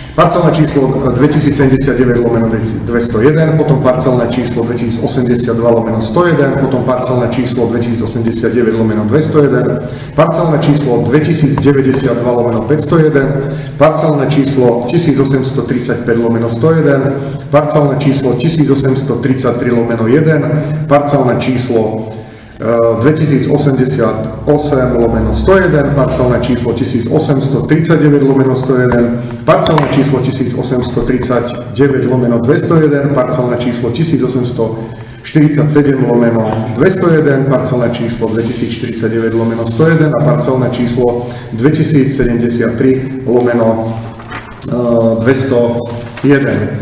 Parcelné číslo 2079/201, potom parcelné číslo 2082/101, potom parcelné číslo 2089/201, parcelné číslo 2092/501, parcelné číslo 1835/101, parcelné číslo 1833/1, parcelné číslo 2088/101, parcelné číslo 1839/101, parcelné číslo 1839/201, parcelné číslo 1847/201, parcelné číslo 2049/101 a parcelné číslo 2073/201.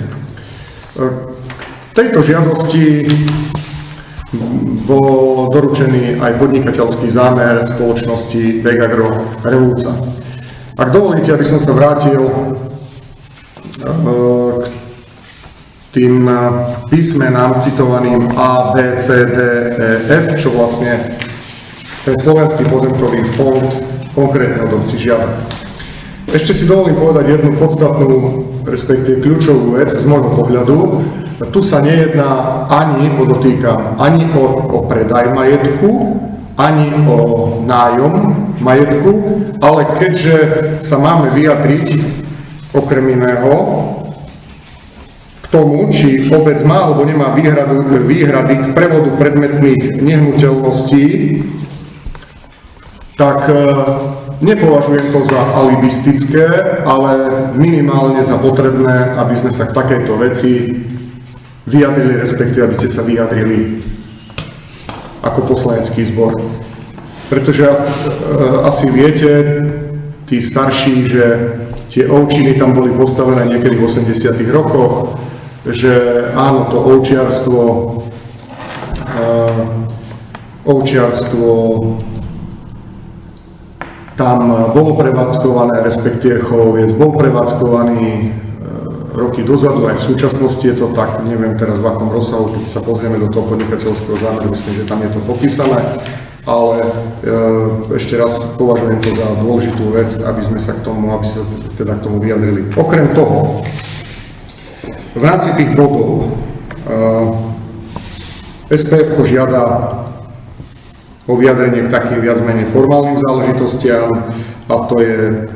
Tejto žiadosti bol doručený aj podnikateľský zámer spoločnosti Bek Agro Revúca. Ak dovolíte, aby som sa vrátil k tým písmenám citovaným A, B, C, D, E, F, čo vlastne ten Slovenský pozemkový fond konkrétne od obci žiada. Ešte si dovolím povedať jednu podstatnú, respektíve kľúčovú vec z môjho pohľadu. Tu sa nejedná ani, podotýkam, ani o predaj majetku, ani o nájom majetku, ale keďže sa máme vyjadriť okrem iného k tomu, či obec má alebo nemá výhrady k prevodu predmetných nehnuteľností tak nepovažujem to za alibistické, ale minimálne za potrebné, aby sme sa k takejto veci vyjadrili, respektíve aby ste sa vyjadrili ako poslanecký zbor. Pretože asi viete, tí starší, že tie ovčiny tam boli postavené niekedy v 80. rokoch, že áno, to ovčiarstvo tam bolo prevádzkované, respektíve chovoviec bol prevádzkovaný roky dozadu, aj v súčasnosti je to tak, neviem teraz v akom rozsahu, keď sa pozrieme do toho podnikateľského zámeru, myslím, že tam je to popísané, ale ešte raz považujem to za dôležitú vec, aby sme sa k tomu, k tomu vyjadrili. Okrem toho, v rámci tých bodov SPF žiada o vyjadrenie k takým viac menej formálnym záležitostiam, a to je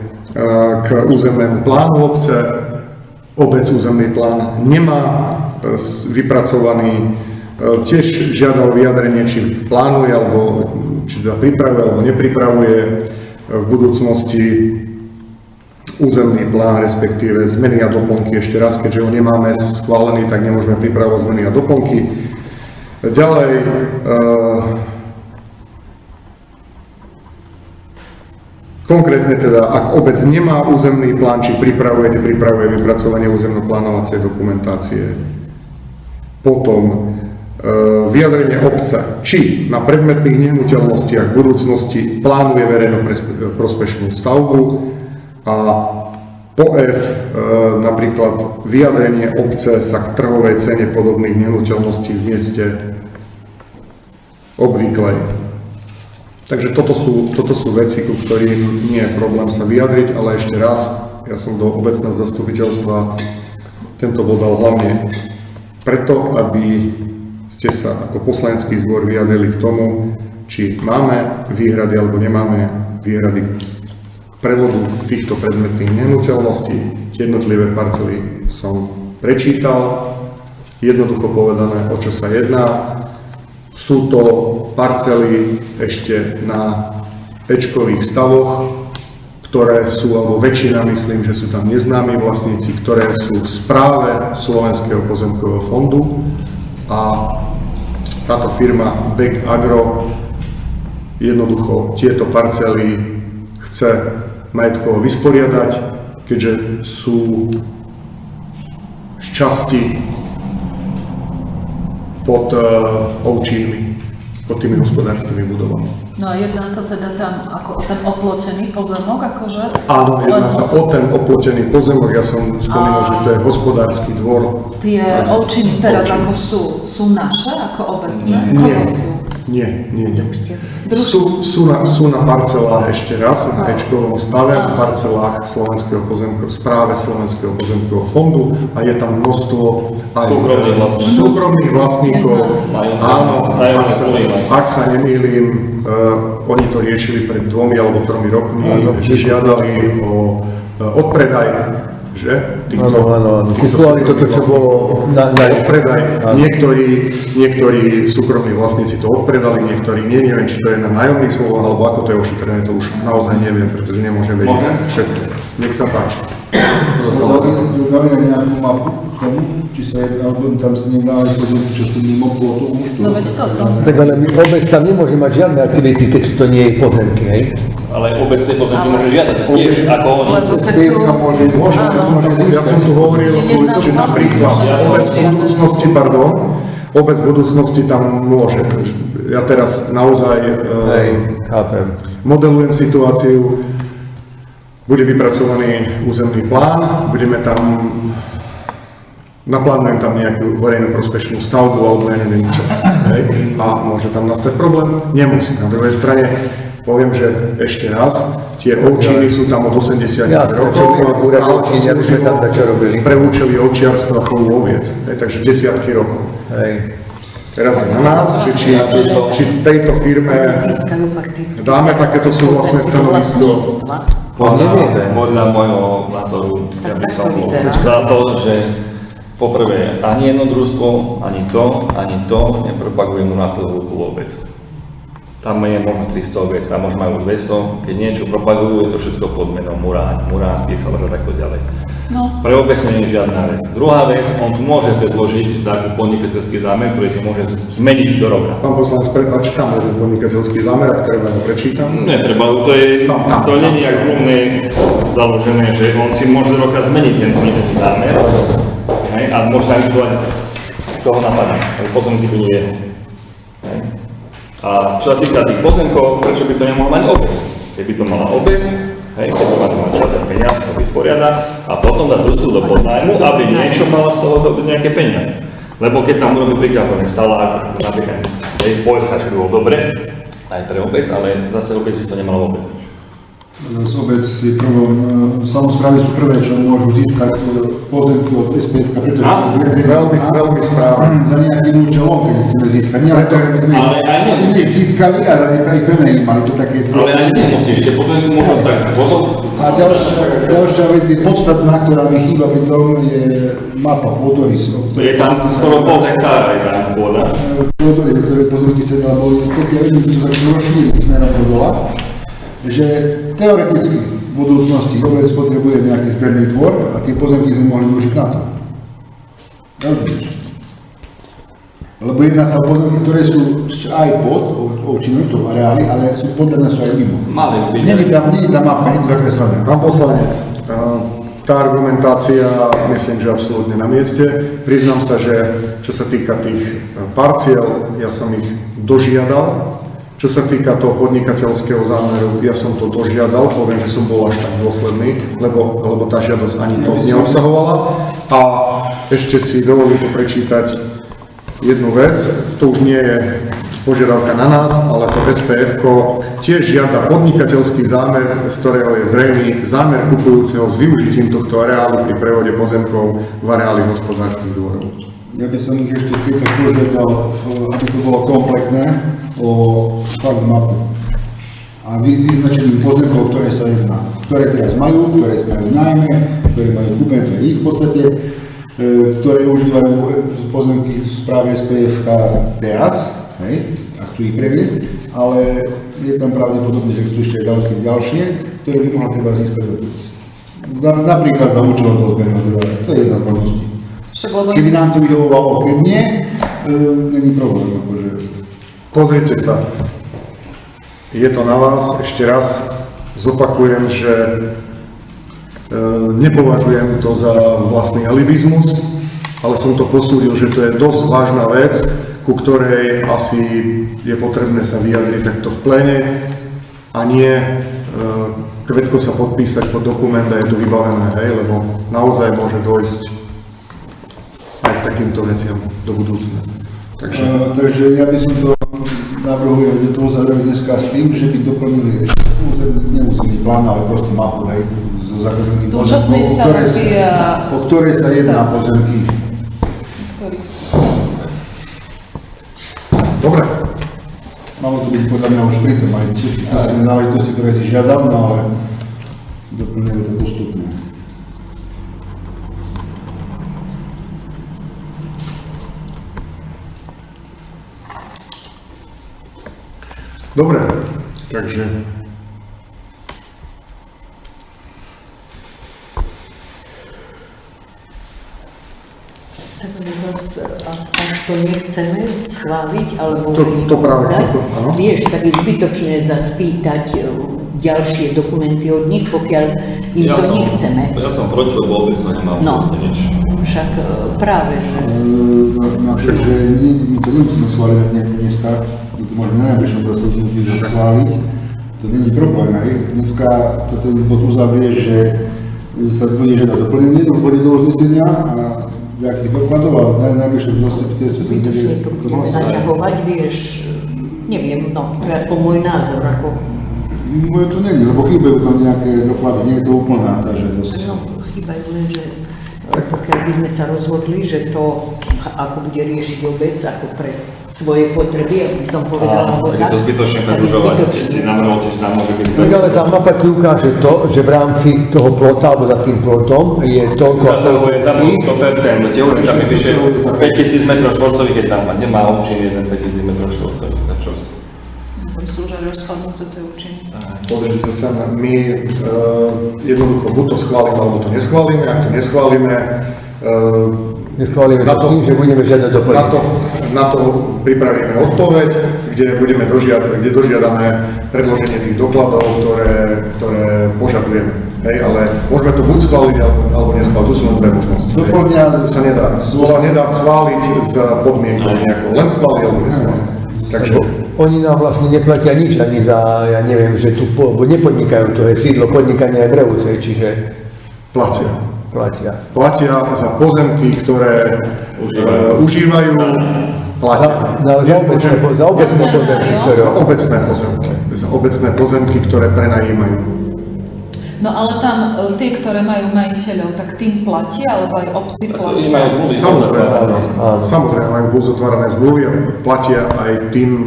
k územnému plánu obce. Obec územný plán nemá vypracovaný, tiež žiada o vyjadrenie, či plánuje, alebo či teda pripravuje, alebo nepripravuje v budúcnosti územný plán, respektíve zmeny a doplnky. Ešte raz, keďže ho nemáme schválený, tak nemôžeme pripravovať zmeny a doplnky. Ďalej, konkrétne teda, ak obec nemá územný plán, či pripravuje, nepripravuje vypracovanie územno-plánovacej dokumentácie. Potom vyjadrenie obce, či na predmetných nehnuteľnostiach v budúcnosti plánuje verejno-prospešnú stavbu, a po F napríklad vyjadrenie obce sa k trhovej cene podobných nehnuteľností v mieste obvyklej. Takže toto sú veci, ku ktorým nie je problém sa vyjadriť, ale ešte raz, ja som do obecného zastupiteľstva tento bod dal hlavne preto, aby ste sa ako poslanecký zbor vyjadrili k tomu, či máme výhrady alebo nemáme výhrady k prevodu týchto predmetných nehnuteľností. Jednotlivé parcely som prečítal, jednoducho povedané, o čo sa jedná. Sú to parcely ešte na ečkových stavoch, ktoré sú, alebo väčšina myslím, že sú tam neznámi vlastníci, ktoré sú v správe Slovenského pozemkového fondu, a táto firma Beck Agro jednoducho tieto parcely chce majetkovo vysporiadať, keďže sú z časti pod ovčími, pod tými hospodárskymi budovami. No a jedná sa teda tam ako o ten oplotený pozemok, akože? Áno, jedná sa o ten oplotený pozemok, ja som spomínal, že to je hospodársky dvor. Tie ovčiny teraz ako sú naše, ako obecné? Nie. Sú na parcelách ešte raz, na ečkovom stave, na parcelách Slovenského pozemkového, správe Slovenského pozemkového fondu, a je tam množstvo aj súkromných vlastníkov. Áno, ak sa nemýlim, oni to riešili pred 2 alebo 3 rokmi, že žiadali o odpredaj, že? Áno. Kupovali toto, čo bolo na odpredaj. Niektorí súkromní vlastníci to odpredali, niektorí nie, neviem, či to je na nájomných zmluvách, alebo ako to je ošetrené, to už naozaj neviem, pretože nemôžem vedieť všetko. Nech sa páči. Dali nejakú mapu k tomu, či sa alebo tam sa nedá aj pozorniť, čo sú mimo plotu už tu? No veď toto. Tak ale obec tam nemôže mať žiadne aktivity, keď to nie je pozemky, hej? Ale obec tie pozemky môže žiadať tiež, ako oni. Ja som tu hovoril, že napríklad obec v budúcnosti tam môže. Ja teraz naozaj modelujem situáciu, bude vypracovaný územný plán, naplánujem tam nejakú verejno-prospešnú stavbu alebo ja neviem čo, hej, a môže tam nastať problém? Nemusí. Na druhej strane poviem, že ešte raz, tie ovčiny sú tam od 80 rokov a pre účely ovčiarstva a chovu oviec, takže desiatky rokov. Teraz je na nás, či tejto firme dáme takéto súhlasné stanovisko. Podľa môjho názoru, ja by som za to, že poprvé ani jedno družstvo, ani to nepropaguje u nás to vôbec. Tam je možno 300 obec, tam možno majú 200, keď niečo propagujú, je to všetko pod menom Muráň, Muránsky Salaš a takto ďalej. No. Pre obec nie je žiadna vec. Druhá vec, on tu môže predložiť taký podnikateľský zámer, ktorý si môže zmeniť do roka. Pán poslanec, prepáč, tam je ten podnikateľský zámer, ak treba ho prečítam. Netreba, to nie je jak zmluvné založené, že on si môže do roka zmeniť ten podnikateľský zámer, hej, a môže sa vyštovať, čo ho napadne, ale pozemky tu nie je. Hej. A čo sa týka tých pozemkov, prečo by to nemohla mať obec? Keby to mala obec, hej, keď to má čas a peniaz, to vysporiada a potom dá družstvu do podnájmu, aby niečo mala z toho nejaké peniaze. Lebo keď tam urobí príklad, salár, napríklad, z Poľska, čo by bolo dobre, aj pre obec, ale zase obec by to nemala obec. Z obec je prvom, samosprávy sú prvé, čo môžu získať pozemky od SPF, pretože veľmi správne. za nejakým účelom, keď chceme získať. Nie len to, aby sme ich získali, ale aj pre ich mali to také... Ale aj nemusí, ešte pozemky možno tak potom. A ďalšia vec je podstatná, ktorá mi chýba pri tom, je mapa pôdorysov. Je tam skoro pol hektára, je tam pôda. Pôdory, ktoré pozemky sa dá, boli také jedný, čo začnú rozšíriť smerom do dola, že teoreticky v budúcnosti obec potrebuje nejaký zberný dvor a tie pozemky sme mohli využiť na to. Rozumieš? Lebo jedná sa o pozemky, ktoré sú aj pod ovčinou, to areály, ale sú podľa nás aj mimo. Mali by byť. Nie je tam mapa, nie je to zakreslené. Pán poslanec, tá argumentácia myslím, že absolútne na mieste. Priznám sa, že čo sa týka tých parciel, ja som ich dožiadal. Čo sa týka toho podnikateľského zámeru, ja som to dožiadal, poviem, že som bol až tak dôsledný, lebo tá žiadosť ani to neobsahovala. A ešte si dovolím tu prečítať jednu vec, to už nie je požiadavka na nás, ale to SPF-ko tiež žiada podnikateľský zámer, z ktorého je zrejmý zámer kupujúceho s využitím tohto areálu pri prevode pozemkov v areáli hospodárskych dvorov. Ja by som ich ešte keď požiadal, aby to bolo kompletné, o fakt mapu a vyznačením pozemkov, ktoré sa jedná, ktoré teraz majú, ktoré majú nájme, ktoré majú kúpené, to je ich v podstate, ktoré užívajú pozemky v správe SPFK teraz, hej, a chcú ich previesť, ale je tam pravdepodobne, že chcú ešte aj ďalšie, ktoré by mohla treba získať obec. Napríklad za účelom toho zberného dvora, to je jedna z možností. Keby nám to vyhovovalo, keď nie, není problém, akože. Pozrite sa, je to na vás, ešte raz zopakujem, že nepovažujem to za vlastný alibizmus, ale som to posúdil, že to je dosť vážna vec, ku ktorej asi je potrebné sa vyjadriť takto v pléne a nie krátko sa podpísať pod dokument a je to vybavené, hej, lebo naozaj môže dojsť aj k takýmto veciam do budúcna. Takže ja by som to navrhujem, že to uzavreli dneska s tým, že by doplnili neúzemný plán, ale proste mapu, hej, so zakazanými pozemkov, o ktorej sa jedná pozemky. Dobre. Malo to byť podľa mňa už pri tom, aj tie náležitosti, ktoré si žiadam, no ale doplnili to postupne. Dobre, takže ak to nechceme schváliť, alebo to práve chcem, áno. Vieš, tak je zbytočné zaspýtať ďalšie dokumenty od nich, pokiaľ im to nechceme. Ja som proti, lebo vôbec to nemám nič. Však práve, že... že my to nemusíme schváliť dneska, my to môžeme najbližšom zasadnutí schváliť, to není problém, aj. Dneska sa ten bod uzavrie, že sa bude žiadať doplnenie do body do uznesenia a nejakých dokladov a najbližšom zasadnutí sa bude naťahovať, vieš, neviem, no, to je aspoň môj názor, ako... Moje to není, lebo chýbajú tam nejaké doklady, nie je to úplná tá žiadosť. No, chýbajú len, že pokiaľ by sme sa rozhodli, že to, ako bude riešiť obec, ako pre svoje potreby, aby som povedala, tak je to zbytočne predĺžovať, si navrhoval, že nám môže byť... Tak ale tá mapa ti ukáže to, že v rámci toho plota, alebo za tým plotom je toľko... To sa hovorí za 100%, lebo tam je vyše 5000 m2, keď tam nemá občin jeden 5000 m2, tak čo? Sú rozpadnuté tie účinky. Pozrite sa sem, my jednoducho buď to schválime, alebo to neschválime. Ak to neschválime, Neschválime to tým, že budeme žiadať doplnenie. na to pripravíme odpoveď, kde dožiadame predloženie tých dokladov, ktoré požadujeme. Hej, ale môžeme to buď schváliť, alebo neschváliť. Tu sú len dve možnosti. To sa nedá schváliť s podmienkou nejakou. Len schváliť, alebo neschváliť. Takže Oni nám vlastne neplatia nič ani za, ja neviem, že tu nepodnikajú, to je sídlo podnikania aj v Revúcej, čiže platia. platia. Za pozemky, ktoré užívajú, platia. Za obecné pozemky, ktoré... Za obecné pozemky, ktoré prenajímajú. No ale tam tí, ktoré majú majiteľov, tak tým platia, alebo aj obci platia? Samozrejme, majú uzatvárané zmluvy a platia aj tým,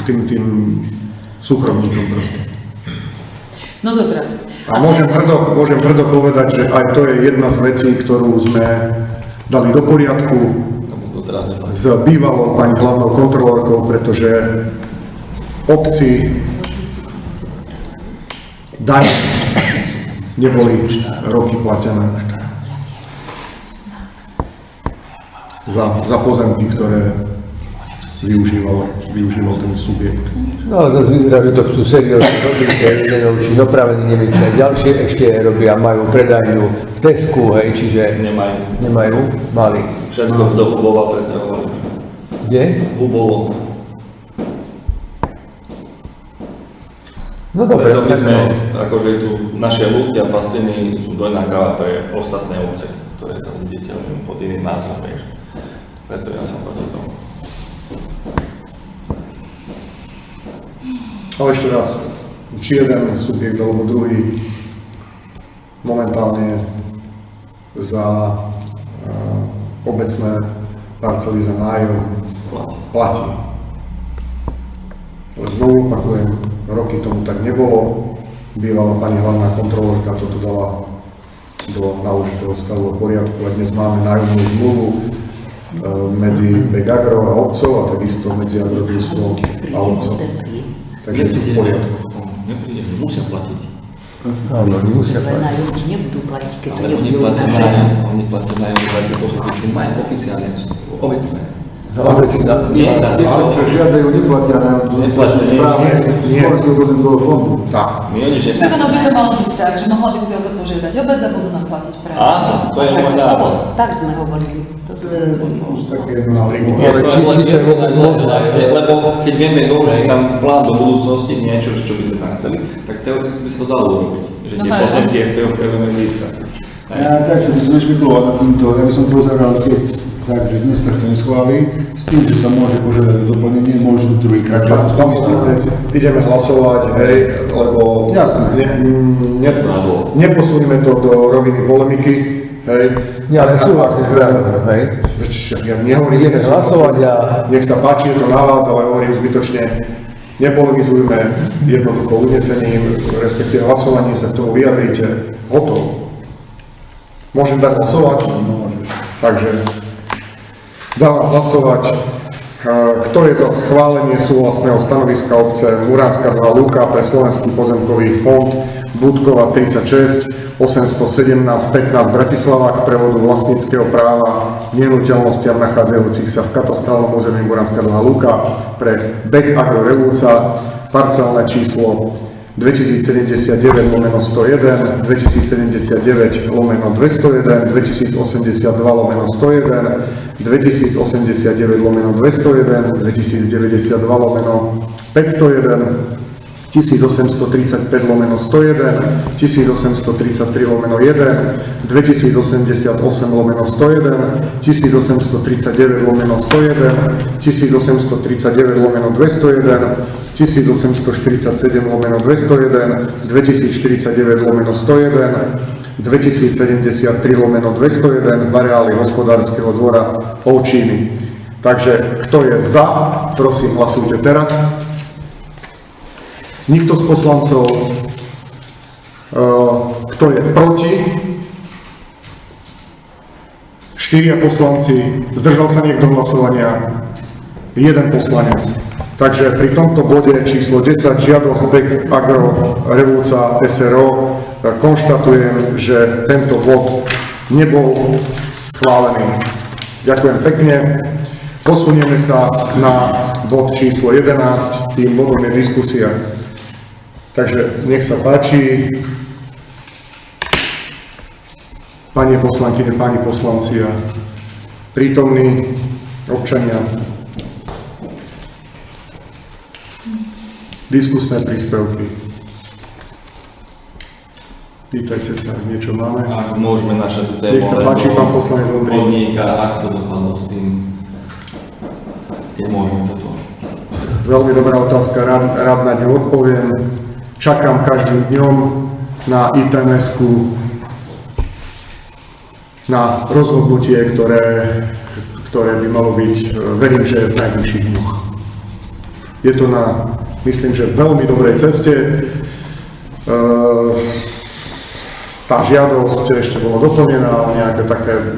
tým súkromníkom proste. No dobré. A môžem tvrdo povedať, že aj to je jedna z vecí, ktorú sme dali do poriadku s bývalou pani hlavnou kontrolórkou, pretože obci dane neboli roky platené za pozemky, ktoré využíval ten subjekt. No ale zase vyzerá, že to chcú seriózne robiť, jeden učí dopravený, neviem, čo aj ďalšie ešte robia, majú predajňu v Tesku, hej, čiže nemajú, mali. Všetko do Hubova predstavovali. Kde? Hubovo. No dobre, Preto my tak sme, akože tu naše ľudia, pastliny sú dojná kráva pre ostatné obce, ktoré sa viditeľujú pod iným názvom, vieš. Preto ja som proti tomu. Ale ešte raz, či jeden subjekt alebo druhý momentálne za obecné parcely za nájom platí. Ale znovu opakujem, roky tomu tak nebolo. Bývalá pani hlavná kontrolórka toto dala do náležitého stavu a poriadku a dnes máme nájomnú zmluvu medzi Begagro a obcov a takisto medzi Agrodružstvom a obcov. Takže je to v poriadku. Nepríde, musia platiť. áno, musia Ale platiť. nájomníci nebudú platiť, keď to Ale oni nebudú platia naše. nájom, oni platia nájom za tie posudky, čo majú oficiálne, obecné. Za obecná. Nie, Tí, čo žiadajú, neplatia na Neplatia, správe nie. Slovenského pozemkového fondu. Tak. My oni, že Však ono by to malo byť tak, že mohla by si o to požiadať obec a budú nám platiť práve. áno, to je môj návrh. Tak sme hovorili. To Už také na ligu. Ale či to je vôbec možné? Lebo keď vieme doložiť tam plán do budúcnosti, niečo, čo by sme tam chceli, tak teoreticky by sa to dalo urobiť. Že tie pozemky SPO vieme získať. Takže by sme špekulovať na týmto, ja by som to uzavrel keď, takže dneska to neschválí, s tým, že sa môže požiadať o doplnenie, môže byť druhýkrát. Ideme hlasovať, hej, lebo Jasné. neposunieme to do roviny polemiky, hej. Nie, ale súhlasím, hej. Ja nehovorím, Ideme hlasovať a... nech sa páči, je to na vás, ale hovorím zbytočne, nepolemizujme jednoducho unesením, respektíve hlasovaním sa k tomu vyjadrite, hotovo. Môžem dať hlasovať? Môžeš. Takže dávam hlasovať. Kto je za schválenie súhlasného stanoviska obce Muránska 2 Lúka pre Slovenský pozemkový fond Budkova 36 817 15 Bratislava k prevodu vlastníckeho práva nehnuteľnostiam nachádzajúcich sa v katastrálnom území Muránska 2 Lúka pre Bek Agro Revúca, parcelné číslo 2079/101, 2079/201, 2082/101, 2089/201, 2092/501, 1835/101, 1833/1, 2088/1, 2088/101, 1839/101, 1839/201, 1847/201, 2049/101, 2073/201 v areáli hospodárskeho dvora Ovčíny. Takže kto je za, prosím hlasujte teraz. Nikto z poslancov, kto je proti? 4 poslanci, zdržal sa niekto hlasovania? jeden poslanec. Takže pri tomto bode číslo 10 žiadosť Bek Agro Revúca SRO konštatujem, že tento bod nebol schválený. Ďakujem pekne. Posunieme sa na bod číslo 11, tým bodom je diskusia. Takže nech sa páči, pani poslankyne, páni poslanci a prítomní občania. Diskusné príspevky. Pýtajte sa, niečo máme? Ak môžeme načať tú tému, Nech sa páči, pán poslanec Ondrej. Podníka, ak to dopadlo s tým, keď môžeme toto. Veľmi dobrá otázka, rád na ňu odpoviem. Čakám každým dňom na ITMS-ku, na rozhodnutie, ktoré by malo byť, verím, že v najbližších dňoch. Je to na, myslím, že veľmi dobrej ceste. Tá žiadosť ešte bola doplnená o nejaké také,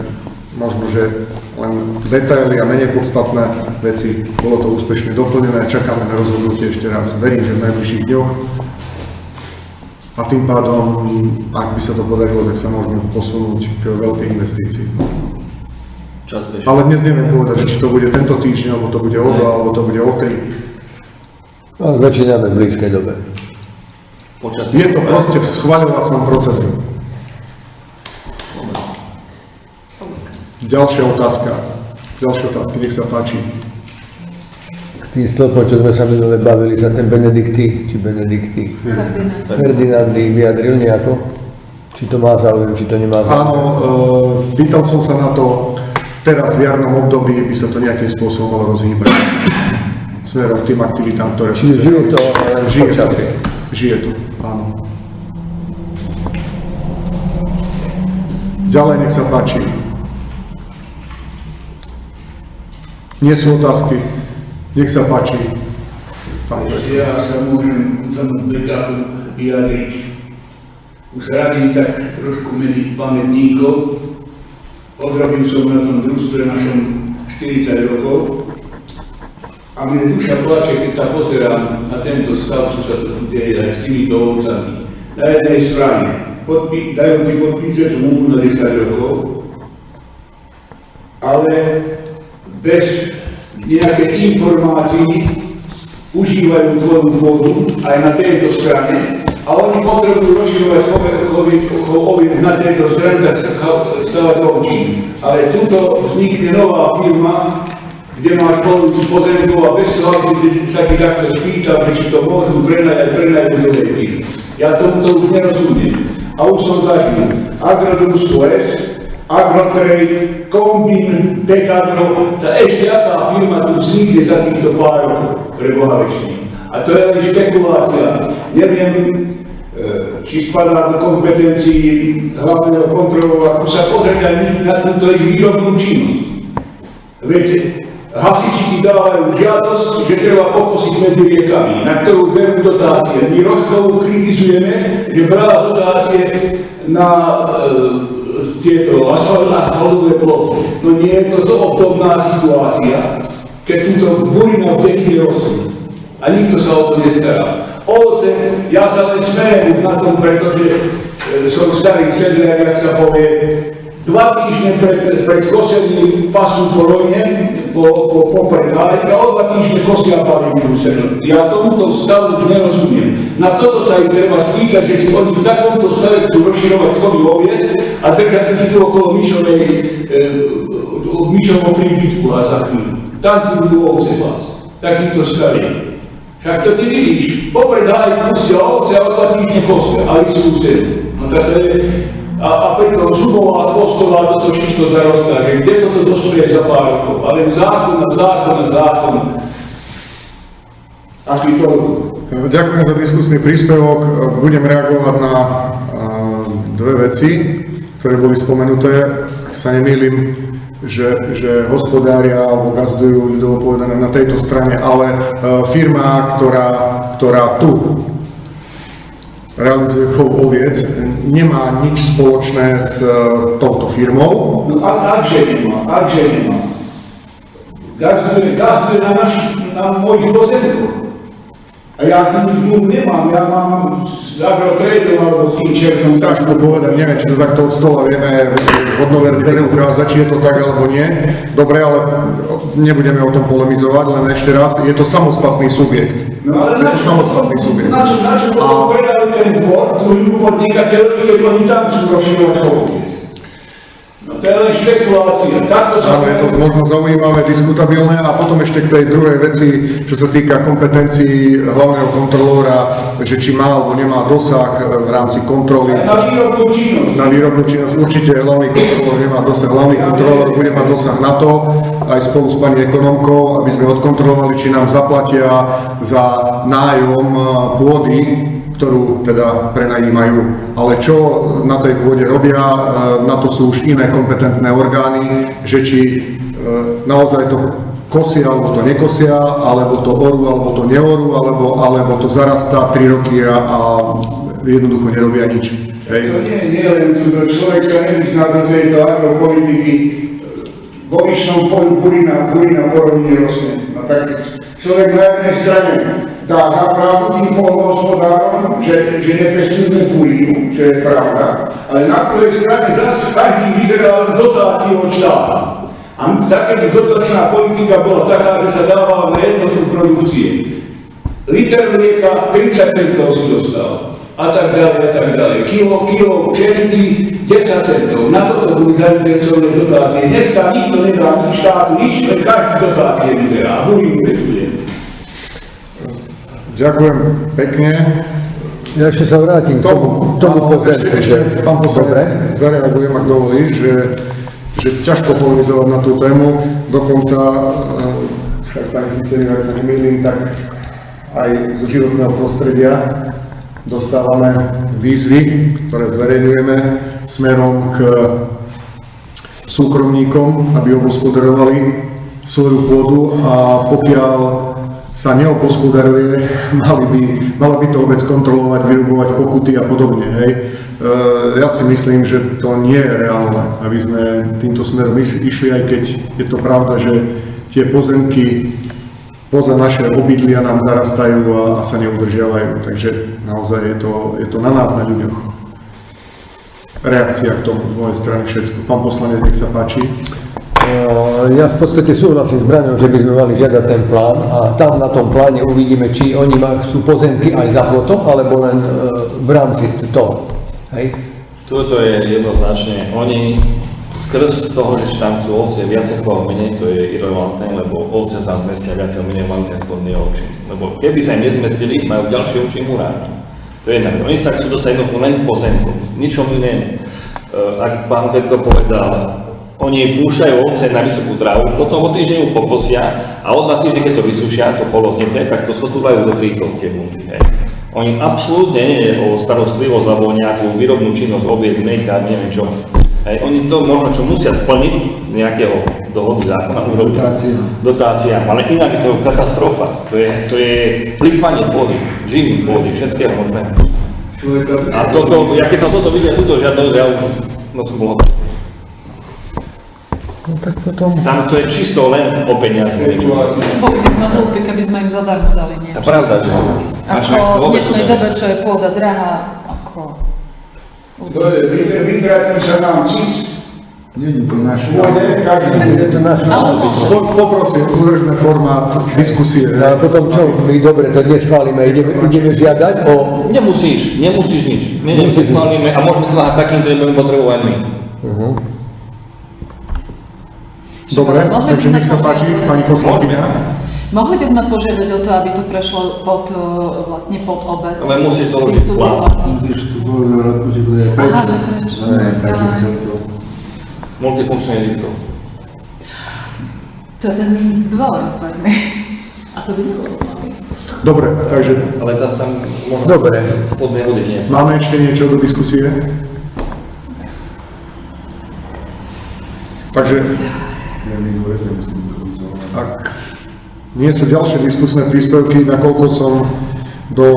možno, že len detaily a menej podstatné veci. Bolo to úspešne doplnené, čakáme na rozhodnutie ešte raz. Verím, že v najbližších dňoch. A tým pádom, ak by sa to podarilo, tak sa môžeme posunúť k veľkej investícii. Čas beží. Ale dnes neviem povedať, či to bude tento týždeň, alebo to bude o 2, alebo to bude o 3. No, začíname v blízkej dobe. Je to proste v schvaľovacom procese. Ďalšia otázka, nech sa páči. Tým stĺpom, čo sme sa minule bavili, sa ten Benedikty Ferdinandy vyjadril nejako? Či to má záujem, či to nemá záujem? Áno, pýtal som sa na to, teraz v jarnom období by sa to nejakým spôsobom malo rozhýbať. Smerom k tým aktivitám, ktoré... Čiže žije to len počasie. Žije to, áno. Ďalej, nech sa páči. Nie sú otázky. Nech sa páči. Ja sa môžem k tomu Bekaku vyjadriť. Už radím tak trošku medzi pamätníkov. Odrobil som na tom družstve našom 40 rokov. A mne duša plače, keď sa pozerám na tento stav, čo sa tu deje aj s týmito ovcami. Na jednej strane dajú ti podpísať zmluvu na 10 rokov, ale bez nejaké informácií užívajú tvoju vodu aj na tejto strane a oni potrebujú rozširovať oviec na tejto strane, tak sa stavať ovčí. Ale tuto vznikne nová firma, kde máš polovicu pozemkov a bez toho, aby sa ti takto spýtal, či to môžu prenajať druhej firmy. Ja tomuto už nerozumiem. A už som zažil Agrodružstvo S, Agrotrade, Kombín, Bek Agro, tá ešte aká firma tu vznikne za týchto pár rokov pre Boha večný. A to je len špekulácia. Neviem, či spadá do kompetencií hlavného kontrolu, ako sa pozrieť aj na túto ich výrobnú činnosť. Viete, hasiči ti dávajú žiadosť, že treba pokosiť medzi riekami, na ktorú berú dotácie. My Rožkovú kritizujeme, že brala dotácie na tieto asfaltové plochy. No nie je toto obdobná situácia, keď túto burina v dekine rostie. A nikto sa o to nestará. Ovoce, ja sa len smejem už na tom, pretože som starý sedliak, jak sa povie, 2 týždne pred kosením pasu po rojne, po predháji a o 2 týždne kosia palivnú seno. Ja tomuto stavu už nerozumiem. Na toto sa ich treba spýtať, že si oni v takomto stave chcú rozširovať chovy oviec a držať ich tu okolo myšového príbytku a za chvíľu. Tam ti budú ovce vás. Takýto staví. Však to ty vidíš, po predháji pustia ovce a o 2 týždne kosia, ale sú seno. No tak to je... A preto zubová, kostová, toto všetko zarostá, že kde toto dostoje za pár rokov, ale zákon. Asi toľko. Ďakujem za diskusný príspevok. Budem reagovať na dve veci, ktoré boli spomenuté. Ak sa nemýlim, že hospodária alebo gazdujú ľudovo povedané na tejto strane, ale firma, ktorá tu realizuje chov oviec, nemá nič spoločné s touto firmou. No akže nemá. gazduje na mojich pozemkoch. A ja s ním zmluv nemám, ja mám s Agrotradom alebo s tým čertom. Ťažko povedať, neviem, či to takto od stola vieme hodnoverne preukázať, či je to tak alebo nie. Dobre, ale nebudeme o tom polemizovať, len ešte raz, je to samostatný subjekt. No ale je to samostatný subjekt. Na čo potom predali ten dvor druhým podnikateľom, keď oni tam sú rozširovať Chovoviec? No to je len špekulácia. Áno, je to možno zaujímavé, diskutabilné a potom ešte k tej druhej veci, čo sa týka kompetencií hlavného kontrolóra, že či má alebo nemá dosah v rámci kontroly. Na výrobnú činnosť. Na výrobnú činnosť určite hlavný kontrolór nemá dosah. Hlavný kontrolór bude mať dosah na to, aj spolu s pani ekonomkou, aby sme odkontrolovali, či nám zaplatia za nájom pôdy, ktorú teda prenajímajú. Ale čo na tej pôde robia, na to sú už iné kompetentné orgány, že či naozaj to kosia, alebo to nekosia, alebo to orú, alebo to neorú, alebo to zarastá 3 roky a jednoducho nerobia nič. Hej. To nie len túto človek sa nevyzná do tejto agropolitiky. Vo vyšnom polu burina porovne rosne. No tak človek na jednej strane dá za pravdu tým poľnohospodárom, že nepestujeme burinu, čo je pravda, ale na druhej strane zase každý vyzerá dotáciu od štátu. A taká dotačná politika bola taká, že sa dávala na jednotku produkcie. Liter mlieka 30 centov si dostal. A tak ďalej. Kilo pšenici 10 centov. Na toto boli zainteresované dotácie. Dneska nikto nedá nič štátu, nič, len každý dotácie vyberá. Burinu pestuje. Ďakujem pekne. Ja ešte sa vrátim k tomu pozemku. Ešte, pán poslanec, zareagujem, ak dovolíš, že ťažko polemizovať na tú tému. Dokonca, však pani Ficerová, sa nemýlim, tak aj zo životného prostredia dostávame výzvy, ktoré zverejňujeme smerom k súkromníkom, aby obhospodarovali svoju pôdu a pokiaľ sa neobhospodaruje, mala by to obec kontrolovať, vyrubovať pokuty a podobne. Hej. Ja si myslím, že to nie je reálne, aby sme týmto smerom išli, aj keď je to pravda, že tie pozemky poza naše obydlia nám zarastajú a sa neudržiavajú. Takže naozaj je to na nás, na ľuďoch. Reakcia k tomu z mojej strany všetko. Pán poslanec, nech sa páči. Ja v podstate súhlasím s Braňom, že by sme mali žiadať ten plán a tam na tom pláne uvidíme, či oni chcú pozemky aj za plotom, alebo len v rámci toho. Hej? Toto je jednoznačne. Oni skrz toho, že tam sú ovce viacej alebo menej, to je irrelevantné, lebo ovce tam zmestia viacej alebo menej, majú ten spodný očin. Lebo keby sa im nezmestili, majú ďalší očin muráni. To je jednak. Oni sa chcú dostať jednoducho len v pozemku, ničom inému. Ak pán Petko povedal, oni púšťajú ovce na vysokú trávu, potom o týždeň ju pokosia a o 2 týždne, keď to vysúšia, to poloznité, tak to schotúvajú do kríkov tie bunky. Oni absolútne nie je o starostlivosť alebo nejakú výrobnú činnosť oviec, mlieka, neviem čo. Oni to možno čo musia splniť z nejakého dohody zákona, dotácia, ale inak je to katastrofa. To je plýtvanie pôdy, živým pôdy, všetkého možného. A toto, ja keď som toto videl, túto žiadnosť, ja už som bol hotový. No tak potom... Tam to je čisto len o peniaze. Boli by sme hlúpi, keby sme im zadarmo dali niečo. A pravda, že? Ako v dnešnej dobe, čo je pôda drahá, ako... To je, vytratí sa nám cic. Nie je to naše. Je to naše. Poprosím, udržme formát diskusie. No a potom čo? My dobre, to dnes schválime, ideme žiadať o... Nemusíš nič. My schválime a môžeme to na takým, ktorý budeme potrebovať my. Dobre, takže nech sa páči, pani poslankyňa. Mohli by sme požiadať o to, aby to prešlo pod obec? Ale musí to užiť plán. Aha, že prečo? Multifunkčný listov. To je ten list 2, rozpadne. A to by nebolo list. Dobre, takže... Ale zase tam možno spodnej vody nie. Máme ešte niečo do diskusie? Takže... Ak nie sú ďalšie diskusné príspevky, nakoľko som do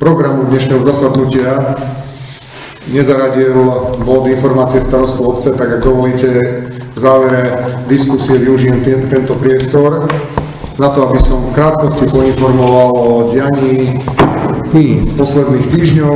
programu dnešného zasadnutia nezaradil bod informácie starostu obce, tak ak dovolíte, závere diskusie využijem tento priestor na to, aby som v krátkosti poinformoval o dianí posledných týždňov.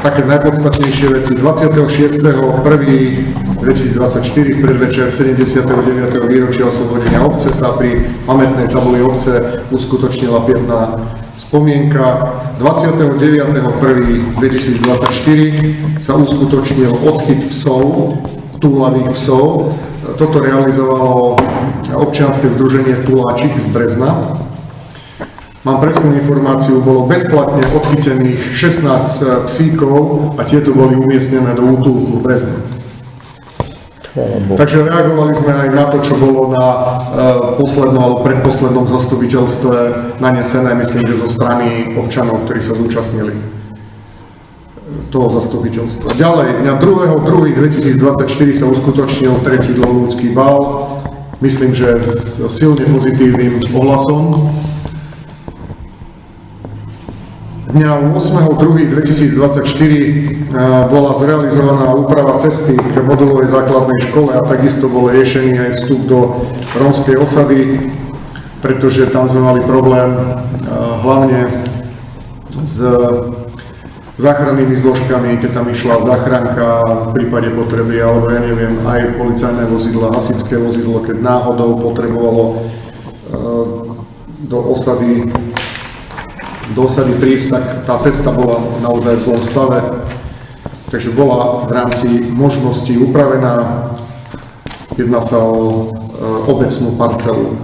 Také najpodstatnejšie veci. 26.1.2024 v predvečer 79. výročia oslobodenia obce sa pri pamätnej tabuli obce uskutočnila pietná spomienka. 29.1.2024 sa uskutočnil odchyt psov, túlavých psov. Toto realizovalo občianske združenie Tuláčik z Brezna. Mám presnú informáciu, bolo bezplatne odchytených 16 psíkov a tieto boli umiestnené do útulku v Brezne. Takže reagovali sme aj na to, čo bolo na poslednom alebo predposlednom zastupiteľstve nanesené, myslím, že zo strany občanov, ktorí sa zúčastnili toho zastupiteľstva. Ďalej, dňa 2.2.2024 sa uskutočnil tretí dlhoľudský bal, myslím, že s silne pozitívnym ohlasom. Dňa 8.2.2024 bola zrealizovaná úprava cesty k modulovej základnej škole a takisto bol riešený aj vstup do rómskej osady, pretože tam sme mali problém hlavne s záchrannými zložkami, keď tam išla záchranka v prípade potreby, alebo ja neviem, aj policajné vozidlo, hasičské vozidlo, keď náhodou potrebovalo do osady prísť, tak tá cesta bola naozaj v zlom stave, takže bola v rámci možností upravená. Jedná sa o obecnú parcelu.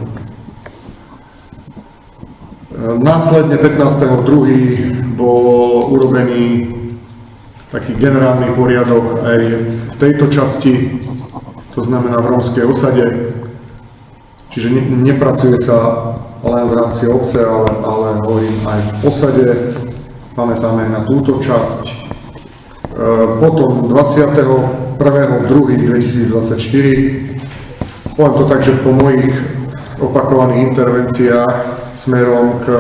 Následne 15.2. bol urobený taký generálny poriadok aj v tejto časti, to znamená v rómskej osade, čiže nepracuje sa len v rámci obce, ale hovorím aj v osade, pamätáme na túto časť. Potom 21.2.2024, poviem to tak, že po mojich opakovaných intervenciách smerom k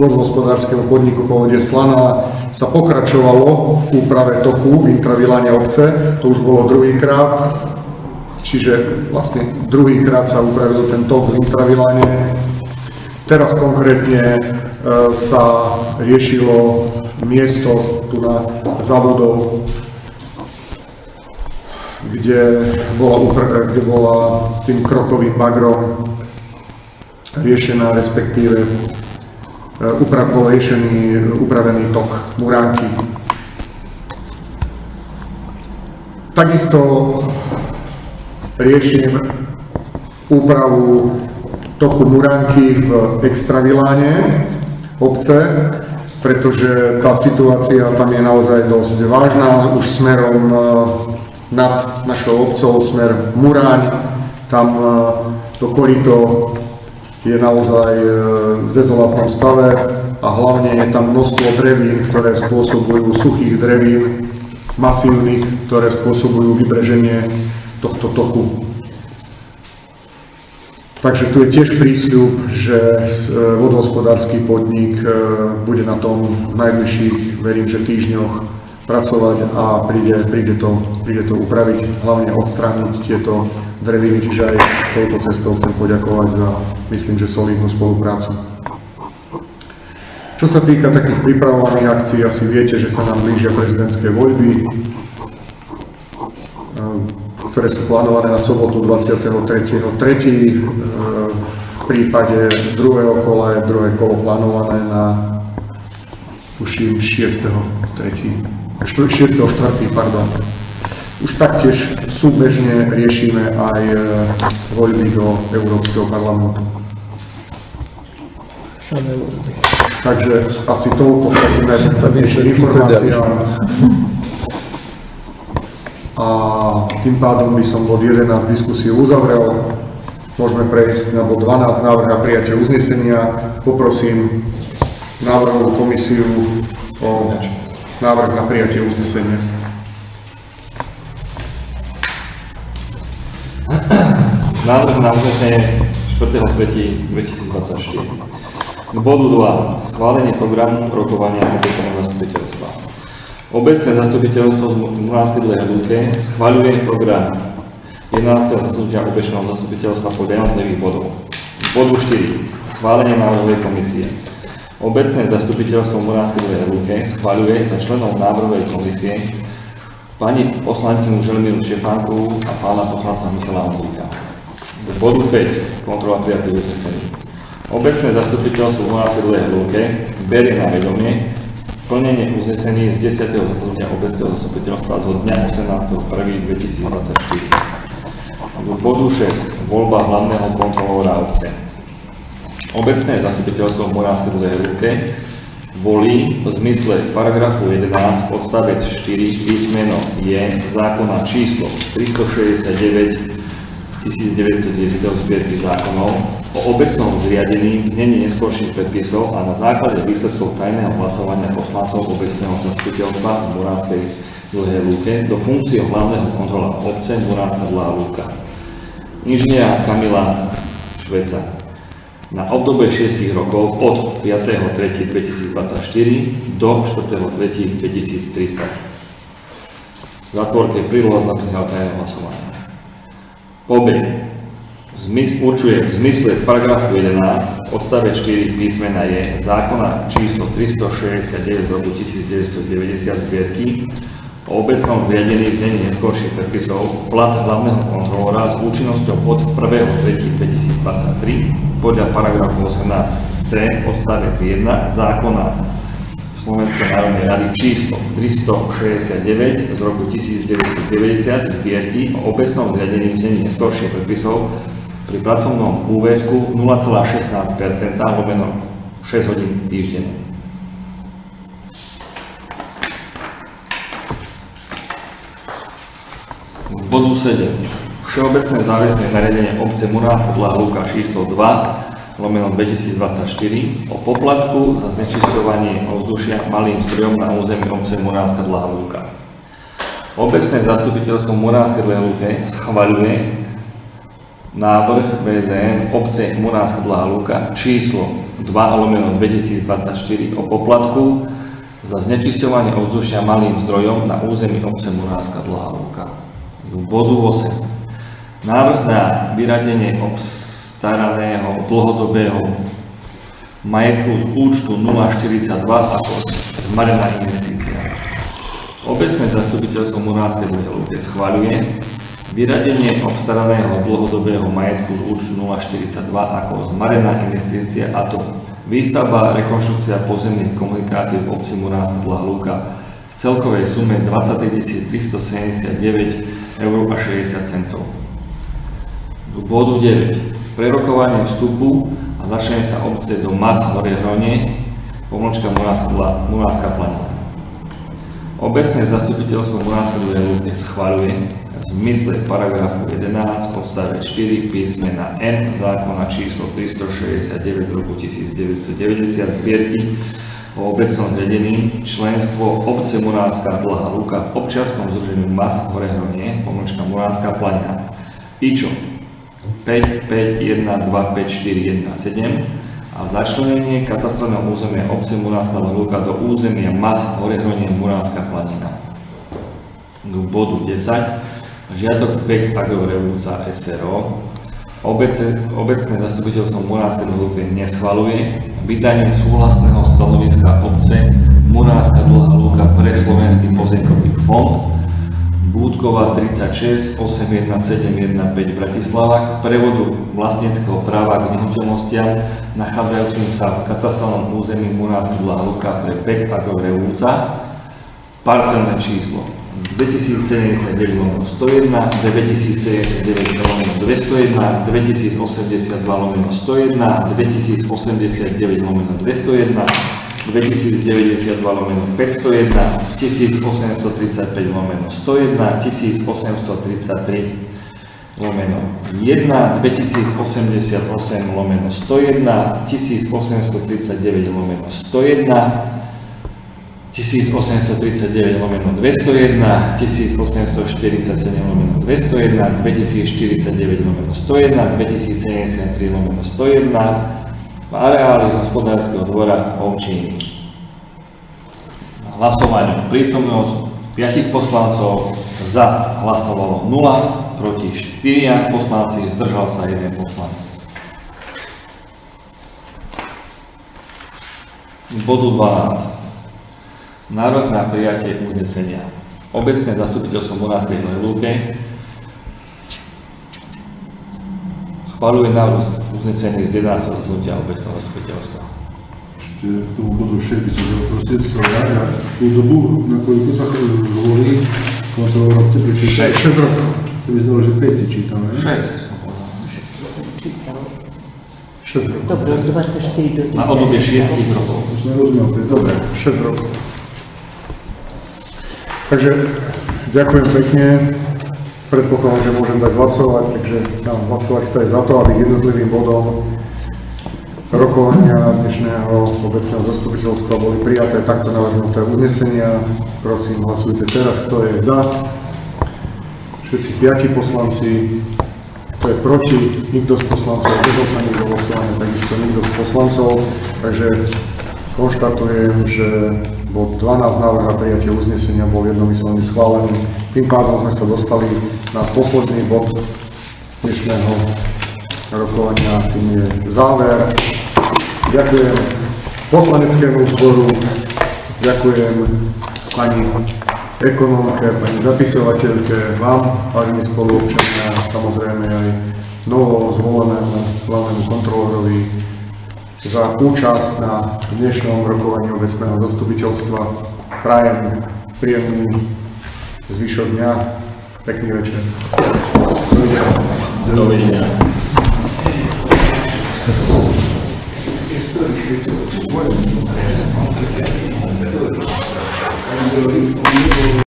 vodohospodárskemu podniku Povodie Slaná sa pokračovalo v úprave toku intraviláne obce, to už bolo druhýkrát. Čiže vlastne druhýkrát sa upravil ten tok v intraviláne. Teraz konkrétne sa riešilo miesto tu na závodov, kde bola tým krokovým bagrom riešená, respektíve bol riešený upravený tok Muránky. Takisto riešim úpravu toku Muránky v extraviláne obce, pretože tá situácia tam je naozaj dosť vážna, už smerom nad našou obcou, smer Muráň, tam to koryto je naozaj v dezolátnom stave a hlavne je tam množstvo drevín, ktoré spôsobujú suchých drevín, masívnych, ktoré spôsobujú vybreženie tohto toku. Takže tu je tiež prísľub, že vodohospodársky podnik bude na tom v najbližších, verím, že týždňoch pracovať a príde to upraviť, hlavne odstrániť tieto dreviny, čiže aj touto cestou chcem poďakovať za, myslím, že solidnú spoluprácu. Čo sa týka takých pripravovaných akcií, asi viete, že sa nám blížia prezidentské voľby, ktoré sú plánované na sobotu 23.3. V prípade druhého kola je druhé kolo plánované na, tuším, 6.4. Už taktiež súbežne riešime aj voľby do Európskeho parlamentu. Takže asi toľko k takým najpodstatnejším informáciám. A tým pádom by som bod 11 diskusiu uzavrel. Môžeme prejsť na bod 12, návrh na prijatie uznesenia. Poprosím návrhovú komisiu o návrh na prijatie uznesenia. Návrh na uznesenie 4.3.2024. K bodu 2. Schválenie programu rokovania opätovného zastupiteľstva. Obecné zastupiteľstvo z Muránskej Dlhej Lúke schvaľuje program 11. zasadnutia obecného zastupiteľstva podľa jednotlivých bodov. Bodu 4. Schválenie návrhovej komisie. Obecné zastupiteľstvo Muránskej Dlhej Lúke schvaľuje za členov návrhovej komisie pani poslankyňu Želmíru Štefánkovú a pána poslanca Michala Ondríka. Bodu 5. Kontrola prijatých uznesení. Obecné zastupiteľstvo Muránskej Dlhej Lúke berie na vedomie plnenie uznesení z 10. zasadnutia obecného zastupiteľstva zo dňa 18.1.2024. Bodu 6. Voľba hlavného kontrolóra obce. Obecné zastupiteľstvo Muránskej Dlhej Lúke volí v zmysle paragrafu 11 odstavec 4 písmeno J zákona číslo 369 1910 zbierky zákonov o obecnom zriadení v znení neskorších predpisov a na základe výsledkov tajného hlasovania poslancov obecného zastupiteľstva v Muránskej Dlhej Lúke do funkcie hlavného kontrola obce Muránska Dlhá Lúka inžiniera Kamila Šveca na obdobie 6 rokov od 5.3.2024 do 4.3.2030. V zátvorke príloha znamená tajného hlasovania. Pobe určuje v zmysle paragrafu 11 odstavec 4 písmena J zákona číslo 369 z roku 1990 zbierky o obecnom zriadení v znení neskorších predpisov plat hlavného kontrolóra s účinnosťou od 1.3.2023 podľa paragrafu 18c odstavec 1 zákona Slovenskej národnej rady číslo 369 z roku 1990 zbierky o obecnom zriadení v znení neskorších predpisov pri pracovnom úväzku 0,16% lomeno 6 hodín týždenne. Bodu 7. Všeobecné záväzné nariadenie obce Muránska Dlhá Lúka číslo 2/2024 o poplatku za znečisťovanie ovzdušia malým zdrojom na území obce Muránska Dlhá Lúka. Obecné zastupiteľstvo Muránskej Dlhej Lúke schvaľuje návrh BZN obce Muránska Dlhá Lúka číslo 2/2024 o poplatku za znečisťovanie ovzdušia malým zdrojom na území obce Muránska Dlhá Lúka. Bodu 8. Návrh na vyradenie obstaraného dlhodobého majetku z účtu 042 ako zmarená investícia. Obecné zastupiteľstvo Muránskej Dlhej Lúke schvaľuje vyradenie obstaraného dlhodobého majetku z účtu 042 ako zmarená investícia, a to výstavba, rekonštrukcia pozemných komunikácií v obci Muránska Dlhá Lúka v celkovej sume 20 379,60 € K bodu 9. Prerokovanie vstupu a začlenie sa obce do MAS Horehronie, Muránska Planina. Obecné zastupiteľstvo Muránskej Dlhej Lúke schvaľuje v zmysle paragrafu 11 odstavec 4 písmena N zákona číslo 369 z roku 1990 zbierky o obecnom zriadení členstvo obce Muránska Dlhá Lúka v občianskom združení MAS Horehronie, Muránska Planina. IČO 551254117 a začlenenie katastrálneho územia obce Muránska Dlhá Lúka do územia MAS Horehronie Muránska Planina. K bodu 10. Žiadok BEK Agrorevolúcia SRO. Obecné zastupiteľstvo Muránskej Dlhej Lúke neschvaľuje vydanie súhlasného stanoviska obce Muránska Dlhá Lúka pre Slovenský pozemkový fond Búdkova 36 81715 Bratislava k prevodu vlastníckeho práva k nehnuteľnostiam nachádzajúcim sa v katastrálnom území Muránska Dlhá Lúka pre BEK Agrorevolúcia, parcelné číslo 2079/101, 2079/201, 2082/101, 2089/201, 2092/501, 1835/101, 1833/1, 2088/101, 1839/101, 1839/201, 1847/201, 2049/101, 2073/101 v areáli hospodárskeho dvora Ovčíny. hlasovaniu prítomnosť 5 poslancov, za hlasovalo 0, proti 4 poslanci, zdržal sa 1 poslanec. K bodu 12. Nárok na prijatie uznesenia. Obecné zastupiteľstvo Muránskej Dolnej Lúke schvaľuje návrh uznesenia z 11. zasadnutia obecného zastupiteľstva. Ešte k tomu bodu 6 by som prosil ja tú dobu, na koľko sa hovorí, kontrolóra chce prečítať. 6 rokov. To by znalo, že 5 si čítame. 6. 6 rokov. Dobre, 24 do 30. Na obdobie 6 rokov. Už nerozumiem, to je dobré. 6 rokov. Takže ďakujem pekne. Predpokladám, že môžem dať hlasovať, takže dám hlasovať, kto je za to, aby jednotlivým bodom rokovania dnešného obecného zastupiteľstva boli prijaté takto navrhnuté uznesenia. Prosím, hlasujte teraz, kto je za. Všetci 5 poslanci, kto je proti, nikto z poslancov, zdržal sa nikto hlasovania, takisto nikto z poslancov. Takže konštatujem, že bod 12 návrh na prijatie uznesenia bol jednomyselne schválený. Tým pádom sme sa dostali na posledný bod dnešného rokovania, tým je záver. Ďakujem poslaneckému zboru, ďakujem pani ekonómke, pani zapisovateľke, vám, vážení spoluobčania, samozrejme aj novo zvolenému hlavnému kontrolórovi za účasť na dnešnom rokovaní obecného zastupiteľstva. Prajem príjemný zvyšok dňa, pekný večer. Dovidenia.